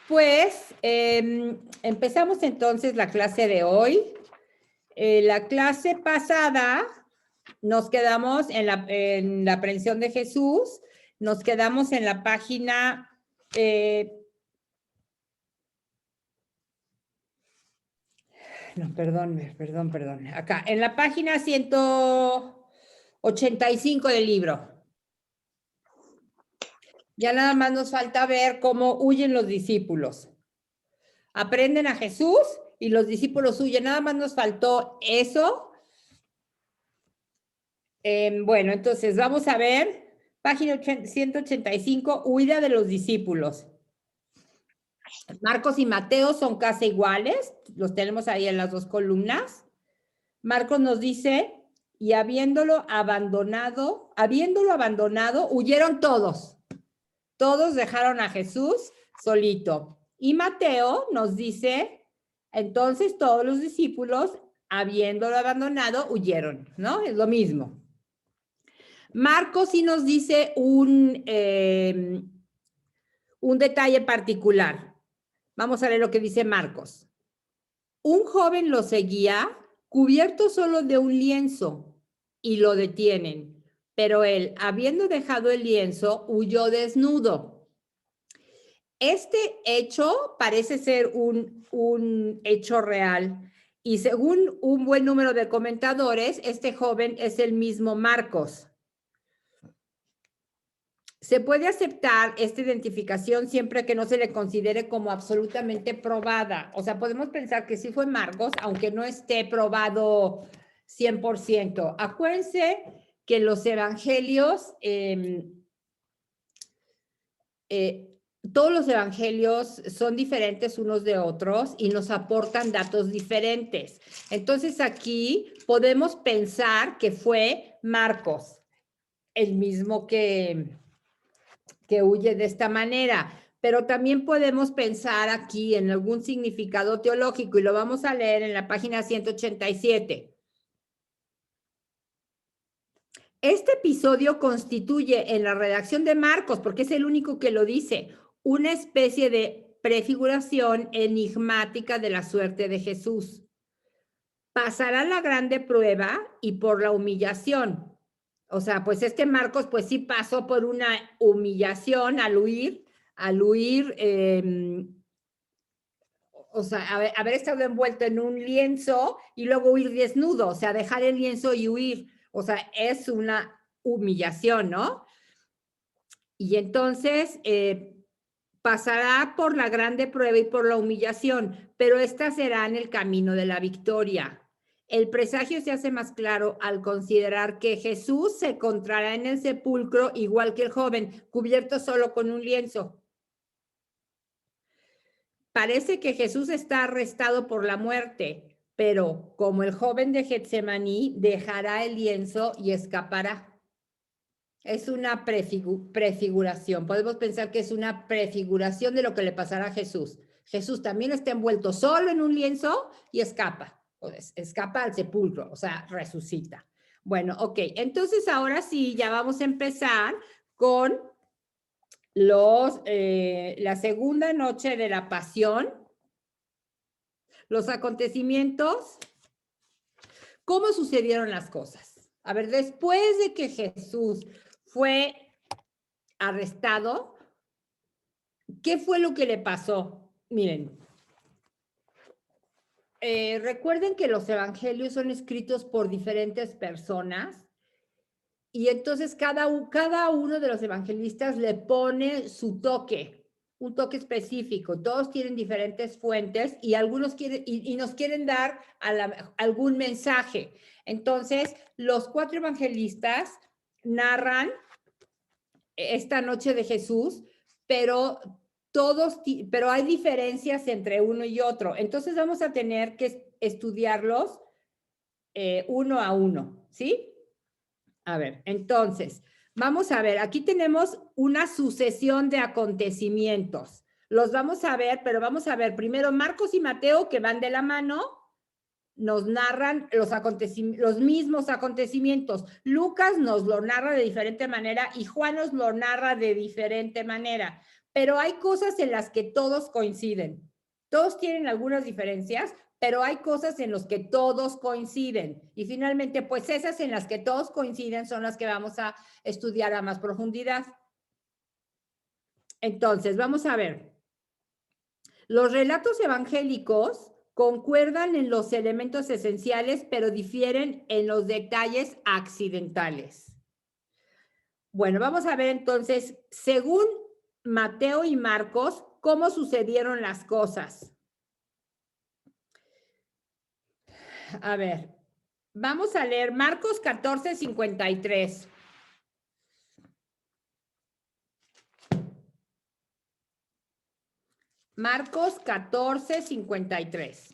Pues empezamos entonces la clase de hoy. La clase pasada nos quedamos en la aprehensión de Jesús, nos quedamos en la página perdón. Acá, en la página 185 del libro. Ya nada más nos falta ver cómo huyen los discípulos. Aprenden a Jesús y los discípulos huyen. Nada más nos faltó eso. Bueno, entonces vamos a ver, página 185, huida de los discípulos. Marcos y Mateo son casi iguales, los tenemos ahí en las dos columnas. Marcos nos dice, y habiéndolo abandonado, huyeron todos. Todos dejaron a Jesús solito. Y Mateo nos dice, entonces todos los discípulos, habiéndolo abandonado, huyeron, ¿no? Es lo mismo. Marcos sí nos dice un detalle particular. Vamos a ver lo que dice Marcos. Un joven lo seguía cubierto solo de un lienzo y lo detienen, pero él, habiendo dejado el lienzo, huyó desnudo. Este hecho parece ser un hecho real y según un buen número de comentadores, este joven es el mismo Marcos. Se puede aceptar esta identificación siempre que no se le considere como absolutamente probada. O sea, podemos pensar que sí fue Marcos, aunque no esté probado 100%. Acuérdense que los evangelios, todos los evangelios son diferentes unos de otros y nos aportan datos diferentes. Entonces aquí podemos pensar que fue Marcos, el mismo que huye de esta manera, pero también podemos pensar aquí en algún significado teológico y lo vamos a leer en la página 187. Este episodio constituye en la redacción de Marcos, porque es el único que lo dice, una especie de prefiguración enigmática de la suerte de Jesús. Pasará la grande prueba y por la humillación. O sea, pues este Marcos, pues sí pasó por una humillación al huir, o sea, haber estado envuelto en un lienzo y luego huir desnudo, o sea, dejar el lienzo y huir. O sea, es una humillación, ¿no? Y entonces pasará por la grande prueba y por la humillación, pero esta será en el camino de la victoria. El presagio se hace más claro al considerar que Jesús se encontrará en el sepulcro igual que el joven, cubierto solo con un lienzo. Parece que Jesús está arrestado por la muerte, pero como el joven de Getsemaní, dejará el lienzo y escapará. Es una prefiguración. Podemos pensar que es una prefiguración de lo que le pasará a Jesús. Jesús también está envuelto solo en un lienzo y escapa. Escapa al sepulcro, o sea, resucita. Bueno, ok. Entonces ahora sí, ya vamos a empezar con la segunda noche de la pasión, los acontecimientos. ¿Cómo sucedieron las cosas? A ver, después de que Jesús fue arrestado, ¿qué fue lo que le pasó? Miren, recuerden que los evangelios son escritos por diferentes personas y entonces cada uno de los evangelistas le pone su toque, un toque específico. Todos tienen diferentes fuentes y algunos quieren, y nos quieren dar algún mensaje. Entonces, los 4 evangelistas narran esta noche de Jesús, pero hay diferencias entre uno y otro. Entonces vamos a tener que estudiarlos uno a uno, ¿sí? A ver, entonces, vamos a ver, aquí tenemos una sucesión de acontecimientos. Los vamos a ver, pero vamos a ver primero Marcos y Mateo, que van de la mano, nos narran los mismos acontecimientos. Lucas nos lo narra de diferente manera y Juan nos lo narra de diferente manera. pero hay cosas en las que todos coinciden. Todos tienen algunas diferencias, pero hay cosas en las que todos coinciden. Y finalmente, pues esas en las que todos coinciden son las que vamos a estudiar a más profundidad. Entonces, vamos a ver. Los relatos evangélicos concuerdan en los elementos esenciales, pero difieren en los detalles accidentales. Bueno, vamos a ver entonces, según Mateo y Marcos, cómo sucedieron las cosas. A ver, vamos a leer Marcos 14:53. Marcos 14:53.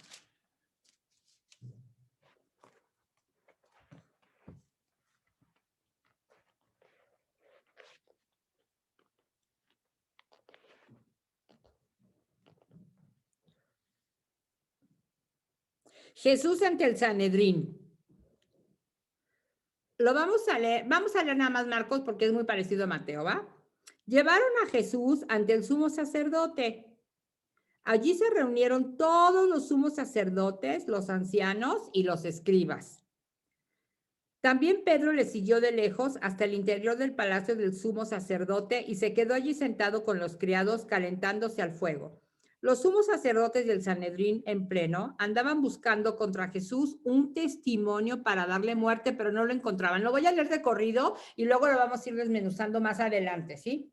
Jesús ante el Sanedrín. Lo vamos a leer nada más Marcos porque es muy parecido a Mateo, ¿va? Llevaron a Jesús ante el sumo sacerdote. Allí se reunieron todos los sumos sacerdotes, los ancianos y los escribas. También Pedro le siguió de lejos hasta el interior del palacio del sumo sacerdote y se quedó allí sentado con los criados calentándose al fuego. Los sumos sacerdotes del Sanedrín en pleno andaban buscando contra Jesús un testimonio para darle muerte, pero no lo encontraban. Lo voy a leer de corrido y luego lo vamos a ir desmenuzando más adelante, ¿sí?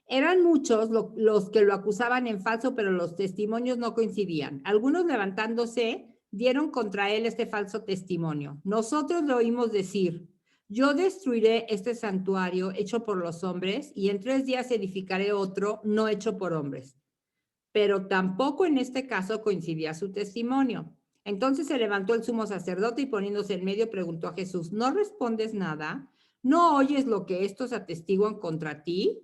Eran muchos los que lo acusaban en falso, pero los testimonios no coincidían. Algunos levantándose dieron contra él este falso testimonio. Nosotros le oímos decir, yo destruiré este santuario hecho por los hombres y en 3 días edificaré otro no hecho por hombres. Pero tampoco en este caso coincidía su testimonio. Entonces se levantó el sumo sacerdote y poniéndose en medio preguntó a Jesús, ¿no respondes nada? ¿No oyes lo que estos atestiguan contra ti?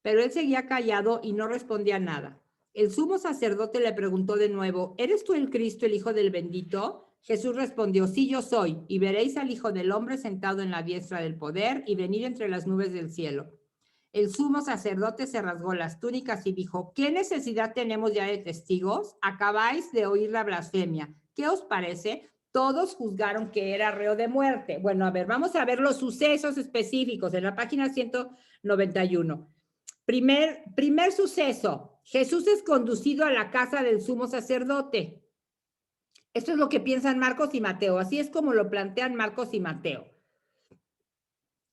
Pero él seguía callado y no respondía nada. El sumo sacerdote le preguntó de nuevo, ¿eres tú el Cristo, el Hijo del Bendito? Jesús respondió, sí, yo soy, y veréis al Hijo del Hombre sentado en la diestra del poder y venir entre las nubes del cielo. El sumo sacerdote se rasgó las túnicas y dijo, ¿qué necesidad tenemos ya de testigos? Acabáis de oír la blasfemia. ¿Qué os parece? Todos juzgaron que era reo de muerte. Bueno, a ver, vamos a ver los sucesos específicos en la página 191. Primer suceso, Jesús es conducido a la casa del sumo sacerdote. Esto es lo que piensan Marcos y Mateo, así es como lo plantean Marcos y Mateo.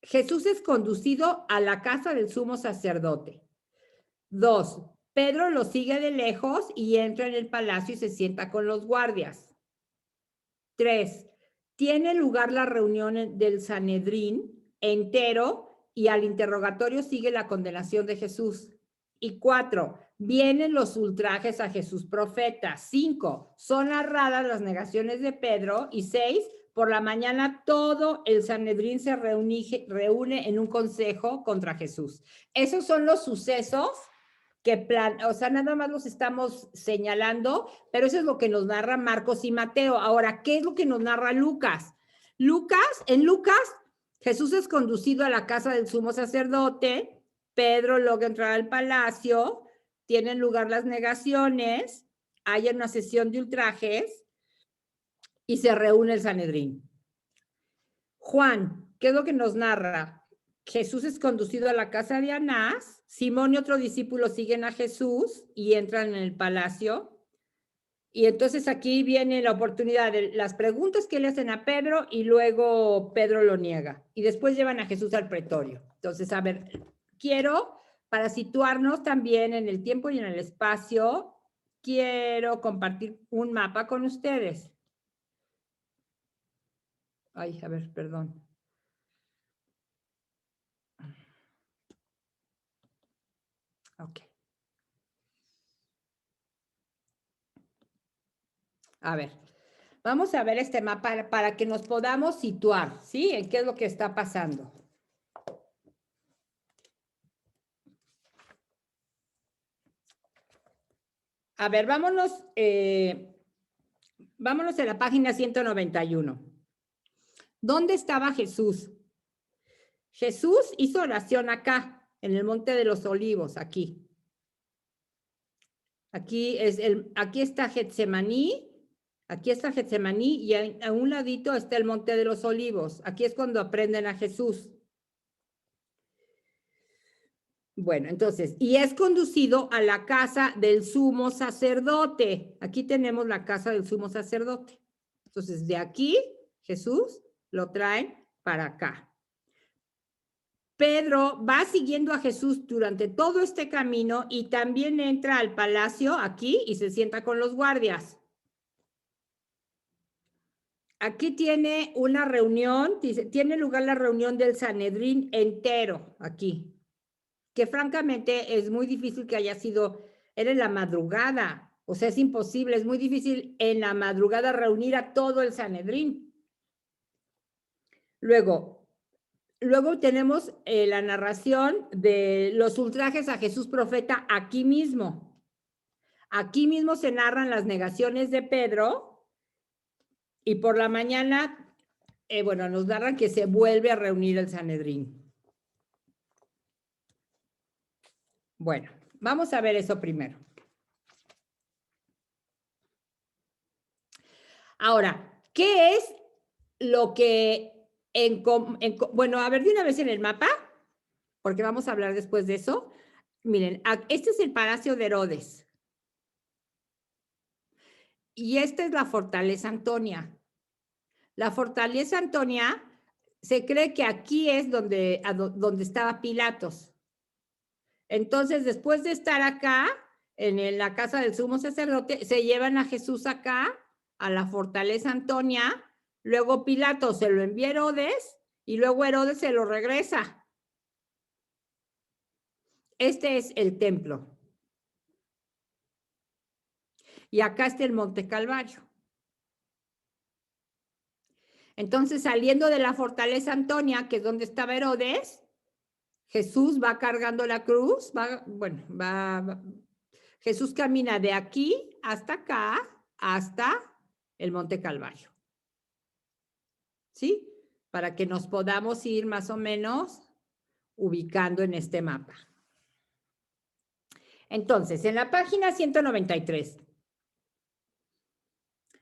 Jesús es conducido a la casa del sumo sacerdote. 2, Pedro lo sigue de lejos y entra en el palacio y se sienta con los guardias. 3, tiene lugar la reunión del Sanedrín entero y al interrogatorio sigue la condenación de Jesús. Y 4, vienen los ultrajes a Jesús profeta. 5, son narradas las negaciones de Pedro. Y 6, por la mañana todo el Sanedrín se reúne en un consejo contra Jesús. Esos son los sucesos que o sea, nada más los estamos señalando, pero eso es lo que nos narra Marcos y Mateo. Ahora, ¿qué es lo que nos narra Lucas? En Lucas, Jesús es conducido a la casa del sumo sacerdote, Pedro logra entrar al palacio, tienen lugar las negaciones, hay una sesión de ultrajes y se reúne el Sanedrín. Juan, ¿qué es lo que nos narra? Jesús es conducido a la casa de Anás, Simón y otro discípulo siguen a Jesús y entran en el palacio. Y entonces aquí viene la oportunidad de las preguntas que le hacen a Pedro y luego Pedro lo niega. Y después llevan a Jesús al pretorio. Entonces, a ver, quiero, para situarnos también en el tiempo y en el espacio, quiero compartir un mapa con ustedes. Ay, a ver, perdón. Ok. A ver, vamos a ver este mapa para que nos podamos situar, ¿sí? En qué es lo que está pasando. A ver, vámonos a la página 191. ¿Dónde estaba Jesús? Jesús hizo oración acá. en el Monte de los Olivos, aquí. Aquí está Getsemaní, y a un ladito está el Monte de los Olivos. Aquí es cuando aprenden a Jesús. Bueno, entonces, y es conducido a la casa del sumo sacerdote. Aquí tenemos la casa del sumo sacerdote. Entonces, de aquí, Jesús lo traen para acá. Pedro va siguiendo a Jesús durante todo este camino y también entra al palacio aquí y se sienta con los guardias. Aquí tiene una reunión, dice, tiene lugar la reunión del Sanedrín entero, aquí, que francamente es muy difícil que haya sido, era en la madrugada, o sea, es imposible, es muy difícil en la madrugada reunir a todo el Sanedrín. Luego tenemos la narración de los ultrajes a Jesús profeta aquí mismo. Aquí mismo se narran las negaciones de Pedro y por la mañana, bueno, nos narran que se vuelve a reunir el Sanedrín. Bueno, vamos a ver eso primero. Ahora, ¿qué es lo que bueno, a ver de una vez en el mapa, porque vamos a hablar después de eso. Miren, este es el Palacio de Herodes. Y esta es la Fortaleza Antonia. La Fortaleza Antonia, se cree que aquí es donde estaba Pilatos. Entonces, después de estar acá, en la casa del sumo sacerdote, se llevan a Jesús acá, a la Fortaleza Antonia, luego Pilatos se lo envía a Herodes, y luego Herodes se lo regresa. Este es el templo. Y acá está el Monte Calvario. Entonces, saliendo de la Fortaleza Antonia, que es donde estaba Herodes, Jesús va cargando la cruz, Jesús camina de aquí hasta acá, hasta el Monte Calvario. ¿Sí? Para que nos podamos ir más o menos ubicando en este mapa. Entonces, en la página 193,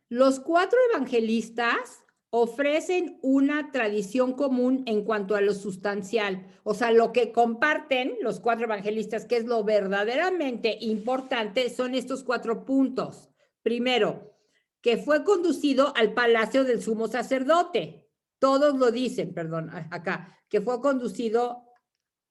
los 4 evangelistas ofrecen una tradición común en cuanto a lo sustancial, o sea, lo que comparten los 4 evangelistas, que es lo verdaderamente importante, son estos 4 puntos. Primero, que fue conducido al palacio del sumo sacerdote. Todos lo dicen, perdón, acá, que fue conducido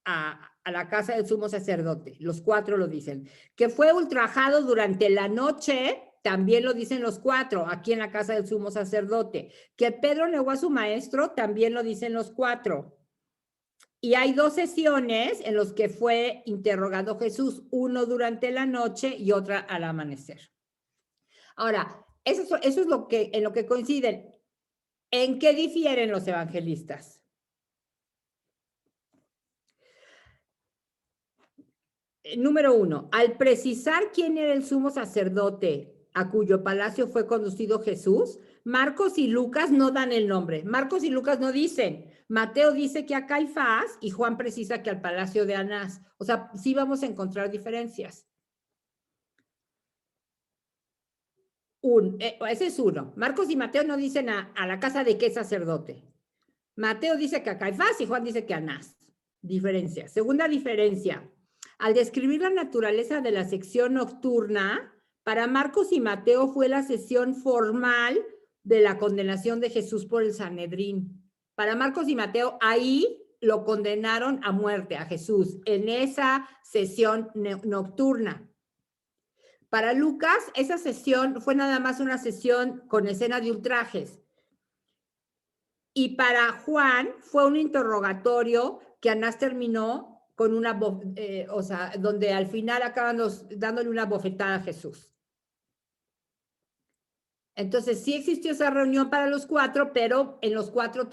a la casa del sumo sacerdote. Los 4 lo dicen. Que fue ultrajado durante la noche. También lo dicen los 4, aquí en la casa del sumo sacerdote. Que Pedro negó a su maestro, también lo dicen los 4. Y hay 2 sesiones en las que fue interrogado Jesús, uno durante la noche y otra al amanecer. Ahora, eso es en lo que coinciden. ¿En qué difieren los evangelistas? Número 1, al precisar quién era el sumo sacerdote a cuyo palacio fue conducido Jesús, Marcos y Lucas no dan el nombre. Marcos y Lucas no dicen. Mateo dice que a Caifás y Juan precisa que al palacio de Anás. O sea, sí vamos a encontrar diferencias. Ese es uno. Marcos y Mateo no dicen a la casa de qué sacerdote. Mateo dice que a Caifás y Juan dice que a Anás. Diferencia. Segunda diferencia. Al describir la naturaleza de la sección nocturna, para Marcos y Mateo fue la sesión formal de la condenación de Jesús por el Sanedrín. Para Marcos y Mateo, ahí lo condenaron a muerte a Jesús, en esa sesión nocturna. Para Lucas, esa sesión fue nada más una sesión con escena de ultrajes. Y para Juan fue un interrogatorio que Anás terminó con una, o sea, donde al final acaban dándole una bofetada a Jesús. Entonces, sí existió esa reunión para los 4, pero en los 4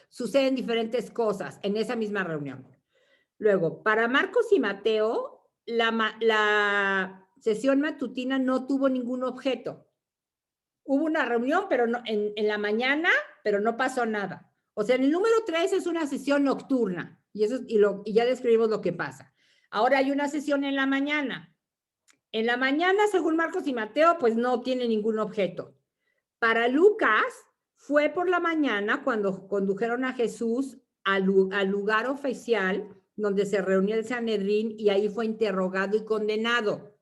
suceden diferentes cosas en esa misma reunión. Luego, para Marcos y Mateo, la sesión matutina no tuvo ningún objeto. Hubo una reunión, pero no, en la mañana, pero no pasó nada. O sea, en el número 3 es una sesión nocturna. Y ya describimos lo que pasa. Ahora hay una sesión en la mañana. En la mañana, según Marcos y Mateo, pues no tiene ningún objeto. Para Lucas, fue por la mañana cuando condujeron a Jesús al lugar oficial donde se reunía el Sanedrín y ahí fue interrogado y condenado.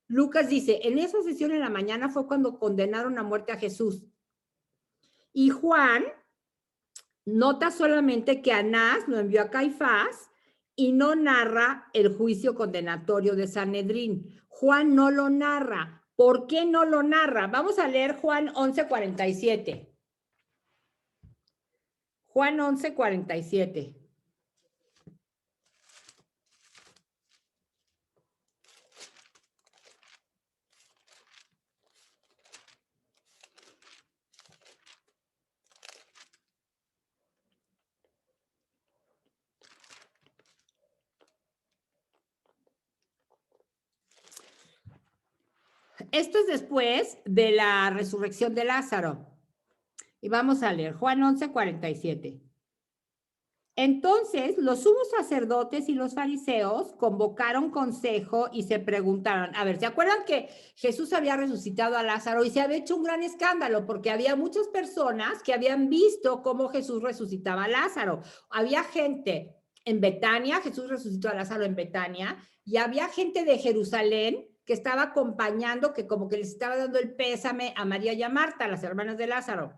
Lucas dice, en esa sesión en la mañana fue cuando condenaron a muerte a Jesús. Y Juan nota solamente que Anás lo envió a Caifás y no narra el juicio condenatorio de Sanedrín. Juan no lo narra. ¿Por qué no lo narra? Vamos a leer Juan 11:47. Juan 11:47. Esto es después de la resurrección de Lázaro. Y vamos a leer Juan 11:47. Entonces los sumos sacerdotes y los fariseos convocaron consejo y se preguntaron, a ver, ¿se acuerdan que Jesús había resucitado a Lázaro y se había hecho un gran escándalo porque había muchas personas que habían visto cómo Jesús resucitaba a Lázaro? Había gente en Betania, Jesús resucitó a Lázaro en Betania, y había gente de Jerusalén que estaba acompañando, que como que les estaba dando el pésame a María y a Marta, las hermanas de Lázaro.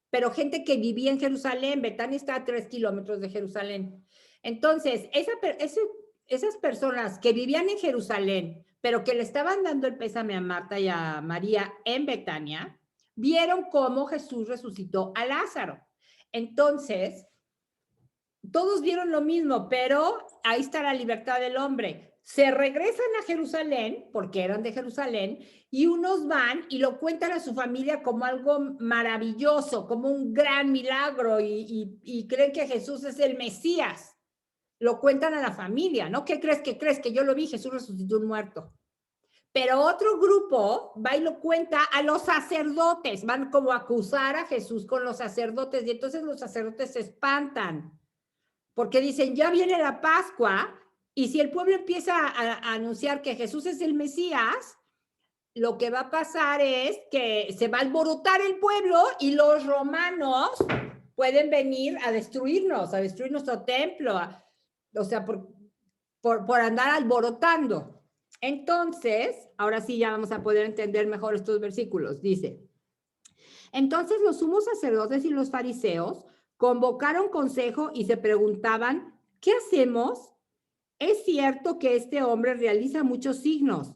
Pero gente que vivía en Jerusalén, Betania está a 3 kilómetros de Jerusalén. Entonces, esas personas que vivían en Jerusalén, pero que le estaban dando el pésame a Marta y a María en Betania, vieron cómo Jesús resucitó a Lázaro. Entonces, todos vieron lo mismo, pero ahí está la libertad del hombre. Se regresan a Jerusalén, porque eran de Jerusalén, y unos van y lo cuentan a su familia como algo maravilloso, como un gran milagro, y creen que Jesús es el Mesías. Lo cuentan a la familia, ¿no? ¿Qué crees? ¿Qué crees? Que yo lo vi, Jesús resucitó un muerto. Pero otro grupo va y lo cuenta a los sacerdotes, van como a acusar a Jesús con los sacerdotes, y entonces los sacerdotes se espantan porque dicen, ya viene la Pascua, y si el pueblo empieza a anunciar que Jesús es el Mesías, lo que va a pasar es que se va a alborotar el pueblo y los romanos pueden venir a destruir nuestro templo, o sea, por andar alborotando. Entonces, ahora sí ya vamos a poder entender mejor estos versículos. Dice, entonces los sumos sacerdotes y los fariseos convocaron consejo y se preguntaban, ¿qué hacemos? Es cierto que este hombre realiza muchos signos.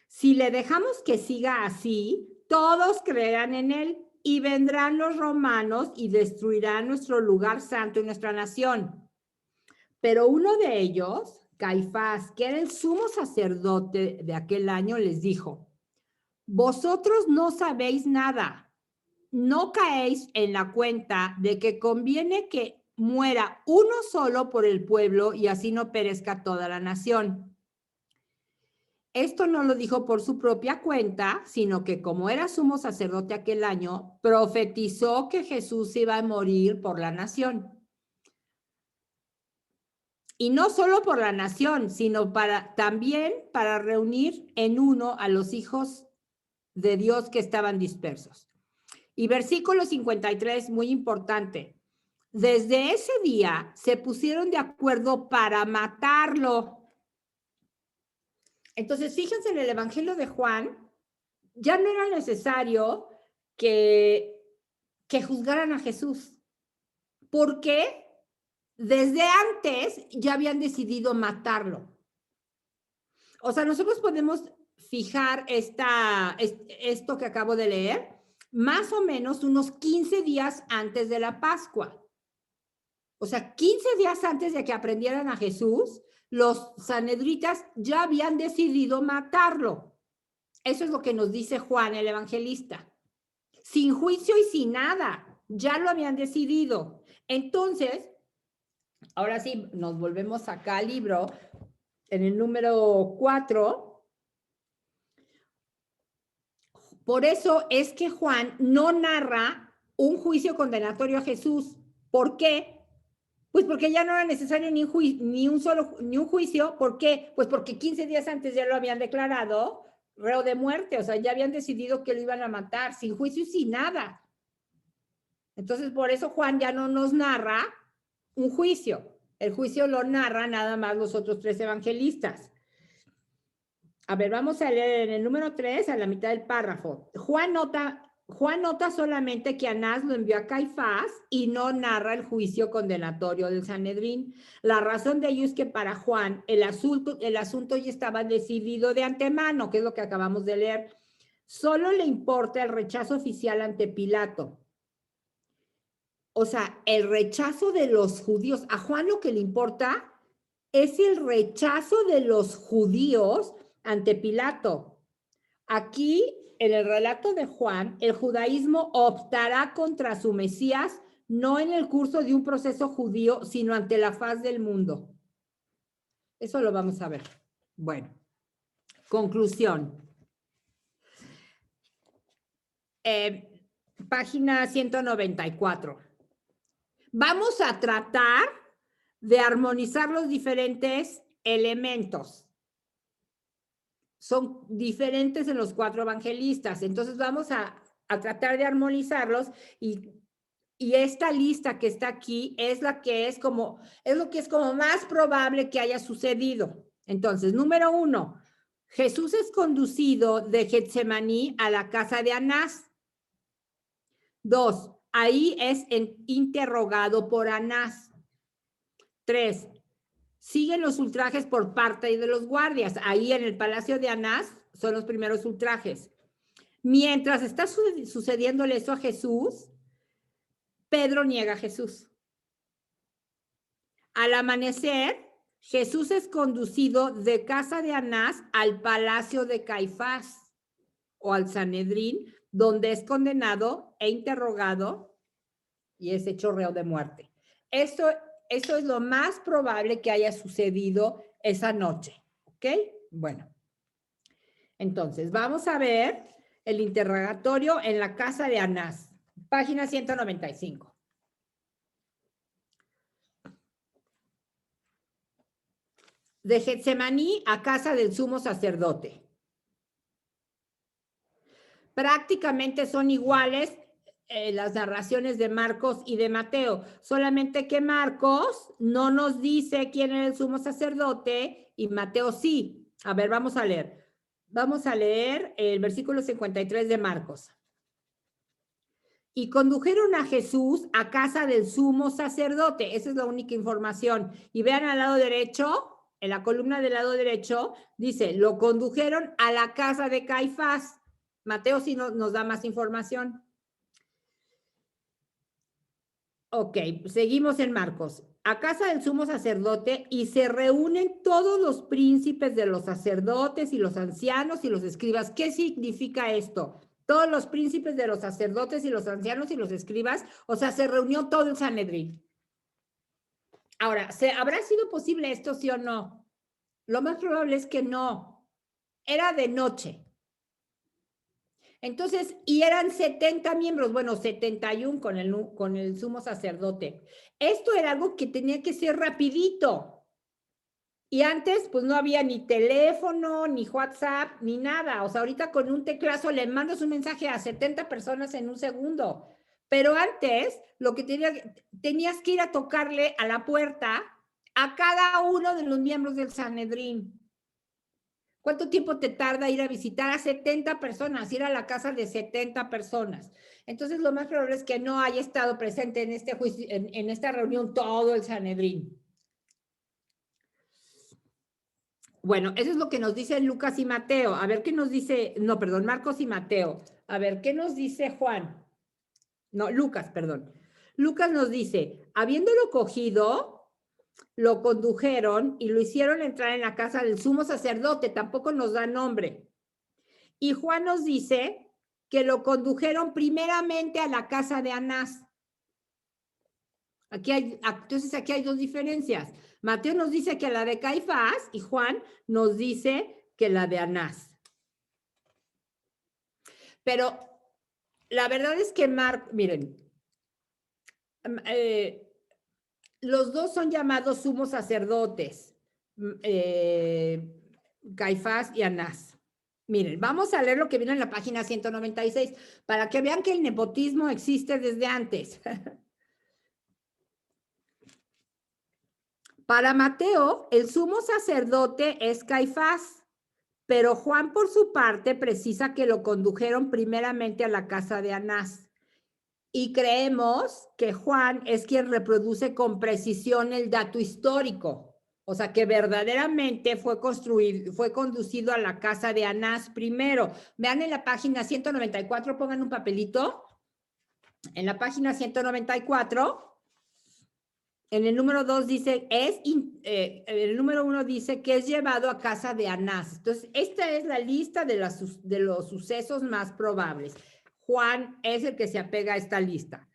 Si le dejamos que siga así, todos creerán en él y vendrán los romanos y destruirán nuestro lugar santo y nuestra nación. Pero uno de ellos, Caifás, que era el sumo sacerdote de aquel año, les dijo, vosotros no sabéis nada. No caéis en la cuenta de que conviene que muera uno solo por el pueblo y así no perezca toda la nación. Esto no lo dijo por su propia cuenta, sino que como era sumo sacerdote aquel año, profetizó que Jesús iba a morir por la nación. Y no solo por la nación, sino también para reunir en uno a los hijos de Dios que estaban dispersos. Y versículo 53, muy importante. Desde ese día se pusieron de acuerdo para matarlo. Entonces, fíjense en el Evangelio de Juan, ya no era necesario que juzgaran a Jesús, porque desde antes ya habían decidido matarlo. O sea, nosotros podemos fijar esto que acabo de leer, más o menos unos 15 días antes de la Pascua. O sea, 15 días antes de que aprendieran a Jesús, los sanedritas ya habían decidido matarlo. Eso es lo que nos dice Juan, el evangelista. Sin juicio y sin nada, ya lo habían decidido. Entonces, ahora sí, nos volvemos acá al libro, en el número 4. Por eso es que Juan no narra un juicio condenatorio a Jesús. ¿Por qué? Pues porque ya no era necesario ni un juicio. ¿Por qué? Pues porque 15 días antes ya lo habían declarado reo de muerte, o sea, ya habían decidido que lo iban a matar, sin juicio y sin nada. Entonces, por eso Juan ya no nos narra un juicio. El juicio lo narra nada más los otros 3 evangelistas. A ver, vamos a leer en el número 3, a la mitad del párrafo. Juan nota solamente que Anás lo envió a Caifás y no narra el juicio condenatorio del Sanedrín. La razón de ello es que para Juan el asunto ya estaba decidido de antemano, que es lo que acabamos de leer. Solo le importa el rechazo oficial ante Pilato. O sea, el rechazo de los judíos. A Juan lo que le importa es el rechazo de los judíos ante Pilato. Aquí, en el relato de Juan, el judaísmo optará contra su Mesías, no en el curso de un proceso judío, sino ante la faz del mundo. Eso lo vamos a ver. Bueno, conclusión. Página 194. Vamos a tratar de armonizar los diferentes elementos. Son diferentes en los 4 evangelistas. Entonces vamos a tratar de armonizarlos y esta lista que está aquí es lo que es como más probable que haya sucedido. Entonces, número 1, Jesús es conducido de Getsemaní a la casa de Anás. 2, ahí es interrogado por Anás. 3, siguen los ultrajes por parte de los guardias. Ahí en el palacio de Anás son los primeros ultrajes. Mientras está sucediéndole eso a Jesús, Pedro niega a Jesús. Al amanecer, Jesús es conducido de casa de Anás al palacio de Caifás o al Sanedrín, donde es condenado e interrogado y es hecho reo de muerte. Eso es lo más probable que haya sucedido esa noche, ¿ok? Bueno, entonces vamos a ver el interrogatorio en la casa de Anás, página 195. De Getsemaní a casa del sumo sacerdote. Prácticamente son iguales las narraciones de Marcos y de Mateo, solamente que Marcos no nos dice quién era el sumo sacerdote y Mateo sí. A ver, vamos a leer. Vamos a leer el versículo 53 de Marcos. Y condujeron a Jesús a casa del sumo sacerdote. Esa es la única información. Y vean al lado derecho, en la columna del lado derecho, dice, lo condujeron a la casa de Caifás. Mateo sí nos da más información. Ok, seguimos en Marcos. A casa del sumo sacerdote y se reúnen todos los príncipes de los sacerdotes y los ancianos y los escribas. ¿Qué significa esto? Todos los príncipes de los sacerdotes y los ancianos y los escribas, o sea, se reunió todo el Sanedrín. Ahora, ¿habrá sido posible esto, sí o no? Lo más probable es que no. Era de noche. Entonces, y eran 70 miembros, bueno, 71 con el sumo sacerdote. Esto era algo que tenía que ser rapidito. Y antes, pues no había ni teléfono, ni WhatsApp, ni nada. O sea, ahorita con un teclazo le mandas un mensaje a 70 personas en un segundo. Pero antes, lo que tenías que ir a tocarle a la puerta a cada uno de los miembros del Sanedrín. ¿Cuánto tiempo te tarda ir a visitar a 70 personas, ir a la casa de 70 personas? Entonces, lo más probable es que no haya estado presente en este juicio, en esta reunión todo el Sanedrín. Bueno, eso es lo que nos dicen Lucas y Mateo. A ver qué nos dice, no, perdón, Marcos y Mateo. A ver qué nos dice Juan. No, Lucas, perdón. Lucas nos dice, habiéndolo cogido, lo condujeron y lo hicieron entrar en la casa del sumo sacerdote, tampoco nos da nombre. Y Juan nos dice que lo condujeron primeramente a la casa de Anás. Entonces aquí hay 2 diferencias. Mateo nos dice que la de Caifás y Juan nos dice que la de Anás. Pero la verdad es que miren, los dos son llamados sumos sacerdotes, Caifás y Anás. Miren, vamos a leer lo que viene en la página 196 para que vean que el nepotismo existe desde antes. Para Mateo, el sumo sacerdote es Caifás, pero Juan, por su parte, precisa que lo condujeron primeramente a la casa de Anás. Y creemos que Juan es quien reproduce con precisión el dato histórico. O sea, que verdaderamente fue conducido a la casa de Anás primero. Vean en la página 194, pongan un papelito. En la página 194, en el número 2 dice, el número 1 dice que es llevado a casa de Anás. Entonces, esta es la lista de los sucesos más probables. Juan es el que se apega a esta lista.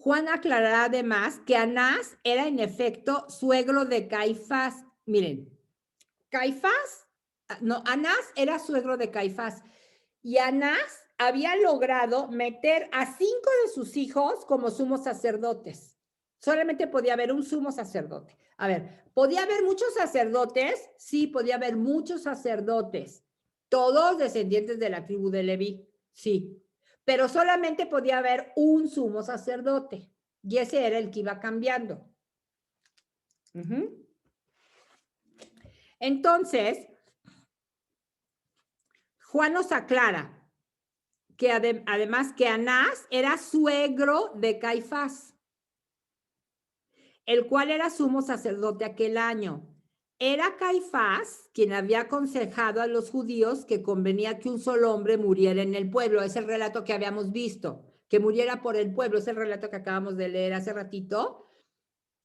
Juan aclarará además que Anás era en efecto suegro de Caifás. Miren, Anás era suegro de Caifás y Anás había logrado meter a 5 de sus hijos como sumos sacerdotes. Solamente podía haber un sumo sacerdote. A ver, ¿podía haber muchos sacerdotes? Sí, podía haber muchos sacerdotes. Todos descendientes de la tribu de Leví, sí. Pero solamente podía haber un sumo sacerdote. Y ese era el que iba cambiando. Entonces, Juan nos aclara que además que Anás era suegro de Caifás, el cual era sumo sacerdote aquel año. Era Caifás quien había aconsejado a los judíos que convenía que un solo hombre muriera en el pueblo. Es el relato que habíamos visto, que muriera por el pueblo. Es el relato que acabamos de leer hace ratito,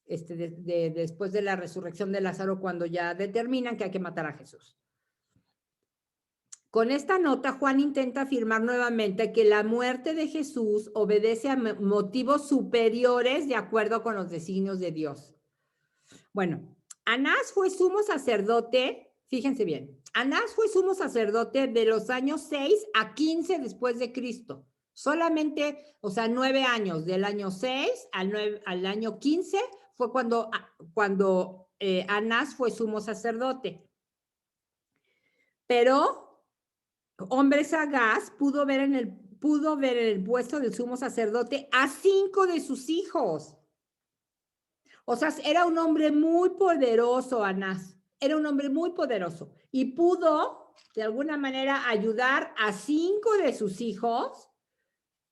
después de la resurrección de Lázaro, cuando ya determinan que hay que matar a Jesús. Con esta nota, Juan intenta afirmar nuevamente que la muerte de Jesús obedece a motivos superiores de acuerdo con los designios de Dios. Bueno, Anás fue sumo sacerdote, fíjense bien, Anás fue sumo sacerdote de los años 6 a 15 después de Cristo. Solamente, o sea, 9 años, del año 6 al año 15 fue cuando Anás fue sumo sacerdote. Pero hombre sagaz pudo ver en el puesto del sumo sacerdote a 5 de sus hijos. O sea, era un hombre muy poderoso, Anás. Era un hombre muy poderoso. Y pudo, de alguna manera, ayudar a 5 de sus hijos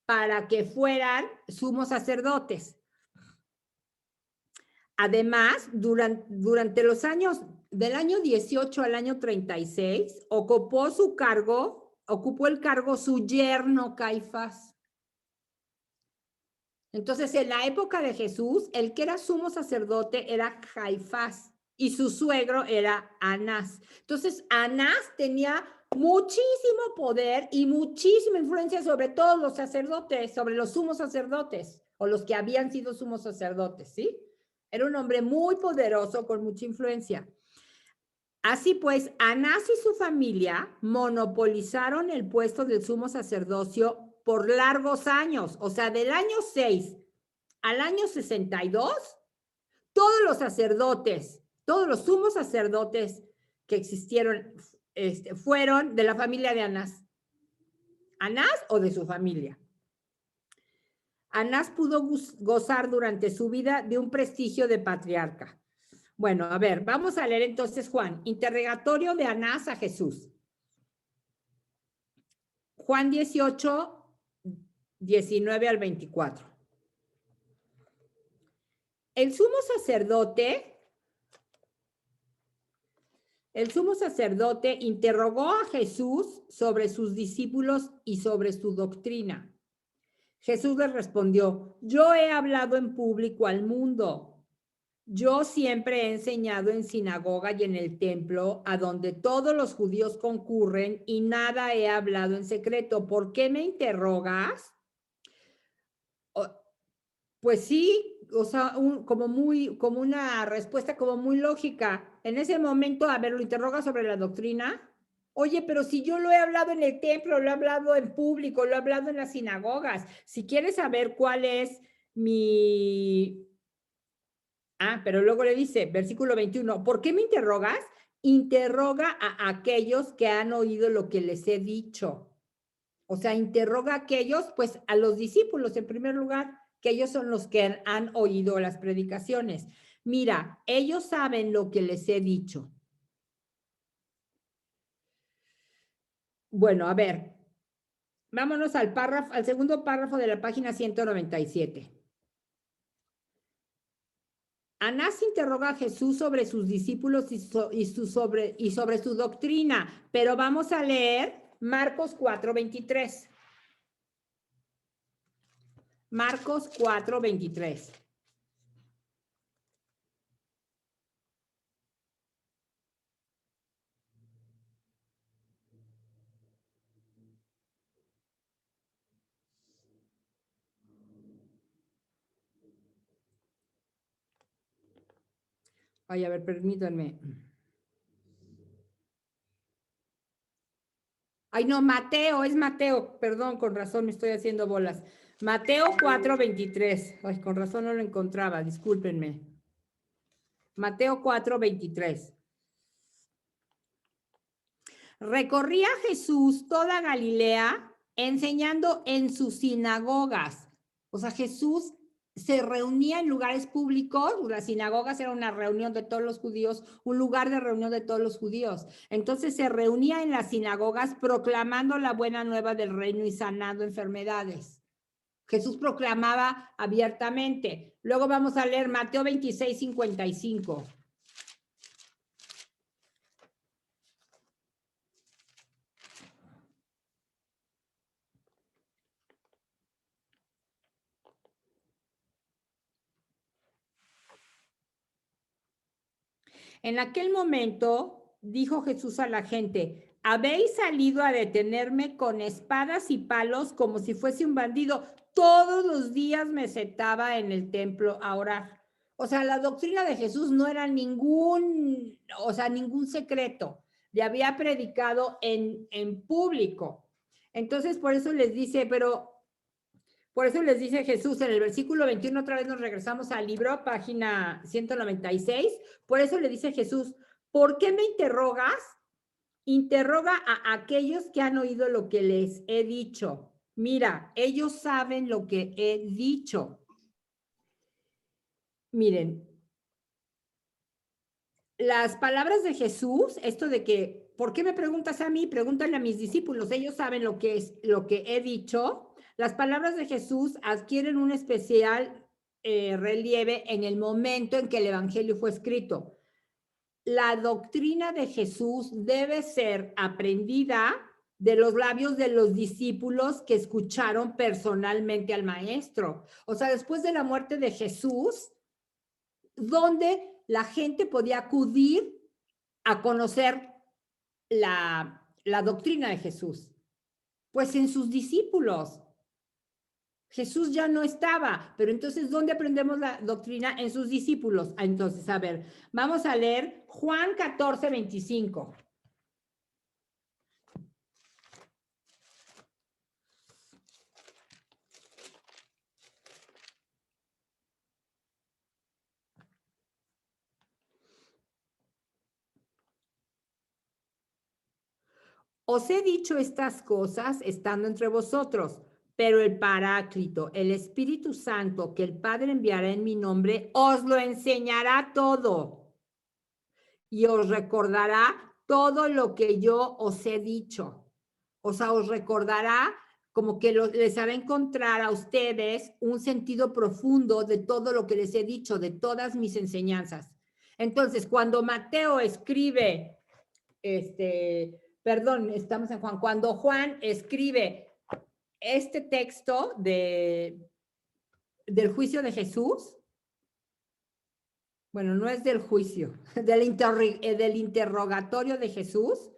para que fueran sumos sacerdotes. Además, durante los años del año 18 al año 36, ocupó el cargo su yerno Caifás. Entonces, en la época de Jesús, el que era sumo sacerdote era Caifás y su suegro era Anás. Entonces, Anás tenía muchísimo poder y muchísima influencia sobre todos los sacerdotes, sobre los sumos sacerdotes o los que habían sido sumos sacerdotes, ¿sí? Era un hombre muy poderoso con mucha influencia. Así pues, Anás y su familia monopolizaron el puesto del sumo sacerdocio por largos años. O sea, del año 6 al año 62, todos los sacerdotes, todos los sumos sacerdotes que existieron fueron de la familia de Anás. Anás o de su familia. Anás pudo gozar durante su vida de un prestigio de patriarca. Bueno, a ver, vamos a leer entonces Juan, interrogatorio de Anás a Jesús. Juan 18, 19 al 24. El sumo sacerdote interrogó a Jesús sobre sus discípulos y sobre su doctrina. Jesús le respondió, yo he hablado en público al mundo. Yo siempre he enseñado en sinagoga y en el templo, a donde todos los judíos concurren, y nada he hablado en secreto. ¿Por qué me interrogas? Pues sí, o sea, como una respuesta como muy lógica. En ese momento, a ver, lo interroga sobre la doctrina. Oye, pero si yo lo he hablado en el templo, lo he hablado en público, lo he hablado en las sinagogas. Si quieres saber cuál es mi Pero luego le dice, versículo 21, ¿por qué me interrogas? Interroga a aquellos que han oído lo que les he dicho. O sea, interroga a aquellos, pues a los discípulos en primer lugar, que ellos son los que han oído las predicaciones. Mira, ellos saben lo que les he dicho. Bueno, a ver, vámonos al párrafo, al segundo párrafo de la página 197. Anás interroga a Jesús sobre sus discípulos y sobre su doctrina, pero vamos a leer Marcos 4:23. Marcos 4:23. Ay, a ver, permítanme. Ay, no, Mateo, es Mateo. Perdón, con razón me estoy haciendo bolas. Mateo 4:23. Ay, con razón no lo encontraba, discúlpenme. Mateo 4:23. Recorría Jesús toda Galilea enseñando en sus sinagogas. O sea, Jesús se reunía en lugares públicos, las sinagogas era una reunión de todos los judíos, un lugar de reunión de todos los judíos. Entonces se reunía en las sinagogas proclamando la buena nueva del reino y sanando enfermedades. Jesús proclamaba abiertamente. Luego vamos a leer Mateo 26:55. En aquel momento dijo Jesús a la gente, habéis salido a detenerme con espadas y palos como si fuese un bandido. Todos los días me sentaba en el templo a orar. O sea, la doctrina de Jesús no era ningún secreto. Le había predicado en público. Entonces, por eso les dice, por eso les dice Jesús en el versículo 21, otra vez nos regresamos al libro, página 196. Por eso le dice Jesús, ¿por qué me interrogas? Interroga a aquellos que han oído lo que les he dicho. Mira, ellos saben lo que he dicho. Miren, las palabras de Jesús, esto de que, ¿por qué me preguntas a mí? Pregúntale a mis discípulos, ellos saben lo que es lo que he dicho. Las palabras de Jesús adquieren un especial relieve en el momento en que el Evangelio fue escrito. La doctrina de Jesús debe ser aprendida de los labios de los discípulos que escucharon personalmente al maestro. O sea, después de la muerte de Jesús, donde la gente podía acudir a conocer la doctrina de Jesús. Pues en sus discípulos. Jesús ya no estaba, pero entonces, ¿dónde aprendemos la doctrina? En sus discípulos. Entonces, a ver, vamos a leer Juan 14:25. Os he dicho estas cosas estando entre vosotros, pero el Paráclito, el Espíritu Santo que el Padre enviará en mi nombre, os lo enseñará todo y os recordará todo lo que yo os he dicho. O sea, os recordará como que les hará encontrar a ustedes un sentido profundo de todo lo que les he dicho, de todas mis enseñanzas. Entonces, cuando Mateo escribe, perdón, estamos en Juan, cuando Juan escribe este texto del juicio de Jesús, bueno, no es del juicio, del interrogatorio de Jesús,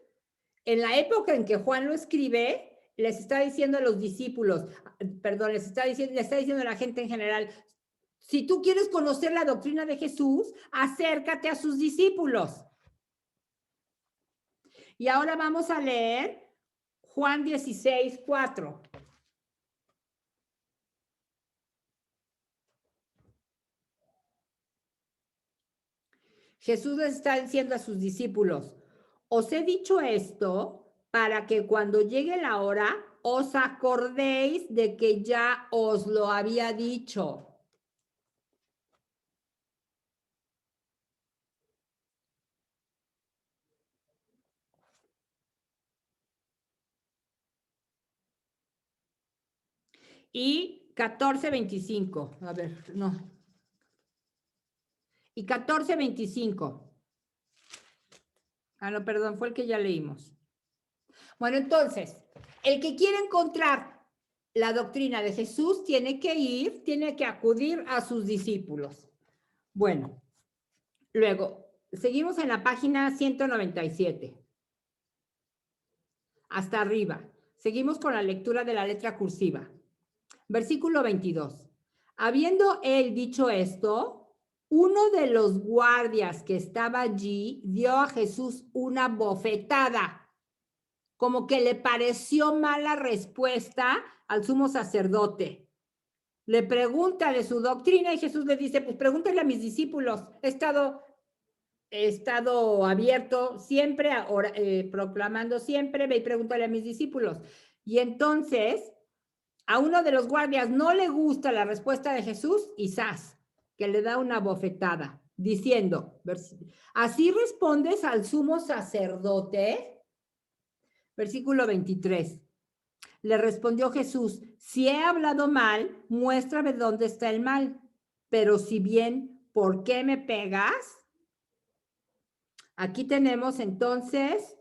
en la época en que Juan lo escribe, les está diciendo a los discípulos, perdón, le está diciendo a la gente en general, si tú quieres conocer la doctrina de Jesús, acércate a sus discípulos. Y ahora vamos a leer Juan 16:4. Jesús les está diciendo a sus discípulos, os he dicho esto para que cuando llegue la hora os acordéis de que ya os lo había dicho. Y 14:25, a ver, no. Y 14:25. Ah, no, perdón, fue el que ya leímos. Bueno, entonces, el que quiere encontrar la doctrina de Jesús tiene que acudir a sus discípulos. Bueno, luego, seguimos en la página 197. Hasta arriba. Seguimos con la lectura de la letra cursiva. Versículo 22. Habiendo él dicho esto, uno de los guardias que estaba allí dio a Jesús una bofetada, como que le pareció mala respuesta al sumo sacerdote. Le pregunta de su doctrina y Jesús le dice, pues pregúntale a mis discípulos, he estado abierto siempre, proclamando siempre, ve y pregúntale a mis discípulos. Y entonces, a uno de los guardias no le gusta la respuesta de Jesús y ¡zas!, que le da una bofetada, diciendo, ¿así respondes al sumo sacerdote? Versículo 23. Le respondió Jesús, si he hablado mal, muéstrame dónde está el mal. Pero si bien, ¿por qué me pegas? Aquí tenemos entonces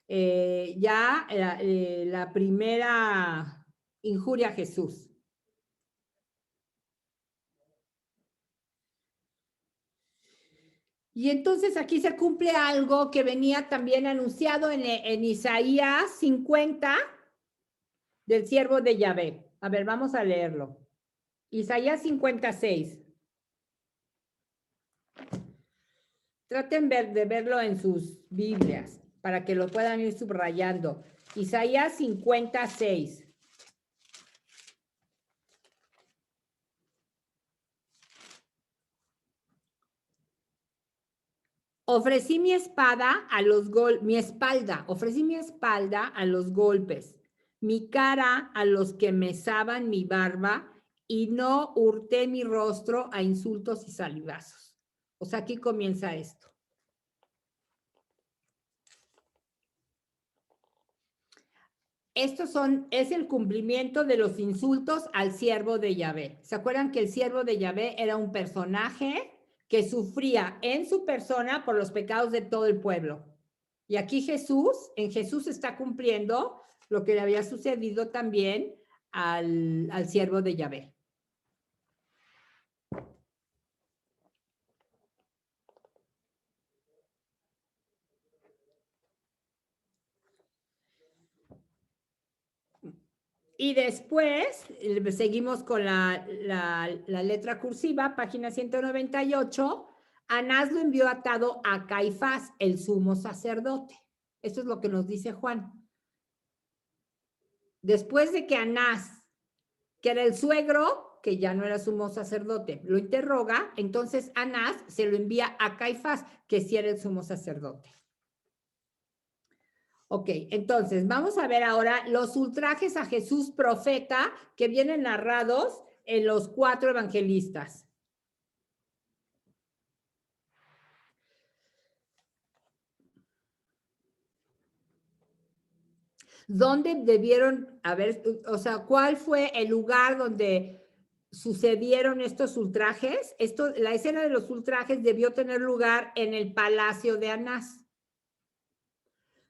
ya la primera injuria a Jesús. Y entonces aquí se cumple algo que venía también anunciado en Isaías 50 del siervo de Yahvé. A ver, vamos a leerlo. Isaías 56. Traten de verlo en sus Biblias para que lo puedan ir subrayando. Isaías 56. Ofrecí mi espalda a los golpes, mi cara a los que mesaban mi barba, y no hurté mi rostro a insultos y salivazos. O sea, aquí comienza esto. Es el cumplimiento de los insultos al siervo de Yahvé. ¿Se acuerdan que el siervo de Yahvé era un personaje que sufría en su persona por los pecados de todo el pueblo? Y aquí en Jesús está cumpliendo lo que le había sucedido también al siervo de Yahvé. Y después seguimos con la letra cursiva, página 198. Anás lo envió atado a Caifás, el sumo sacerdote. Esto es lo que nos dice Juan. Después de que Anás, que era el suegro, que ya no era sumo sacerdote, lo interroga, entonces Anás se lo envía a Caifás, que sí era el sumo sacerdote. Ok, entonces vamos a ver ahora los ultrajes a Jesús profeta que vienen narrados en los 4 evangelistas. ¿Dónde debieron haber, o sea, cuál fue el lugar donde sucedieron estos ultrajes? La escena de los ultrajes debió tener lugar en el palacio de Anás.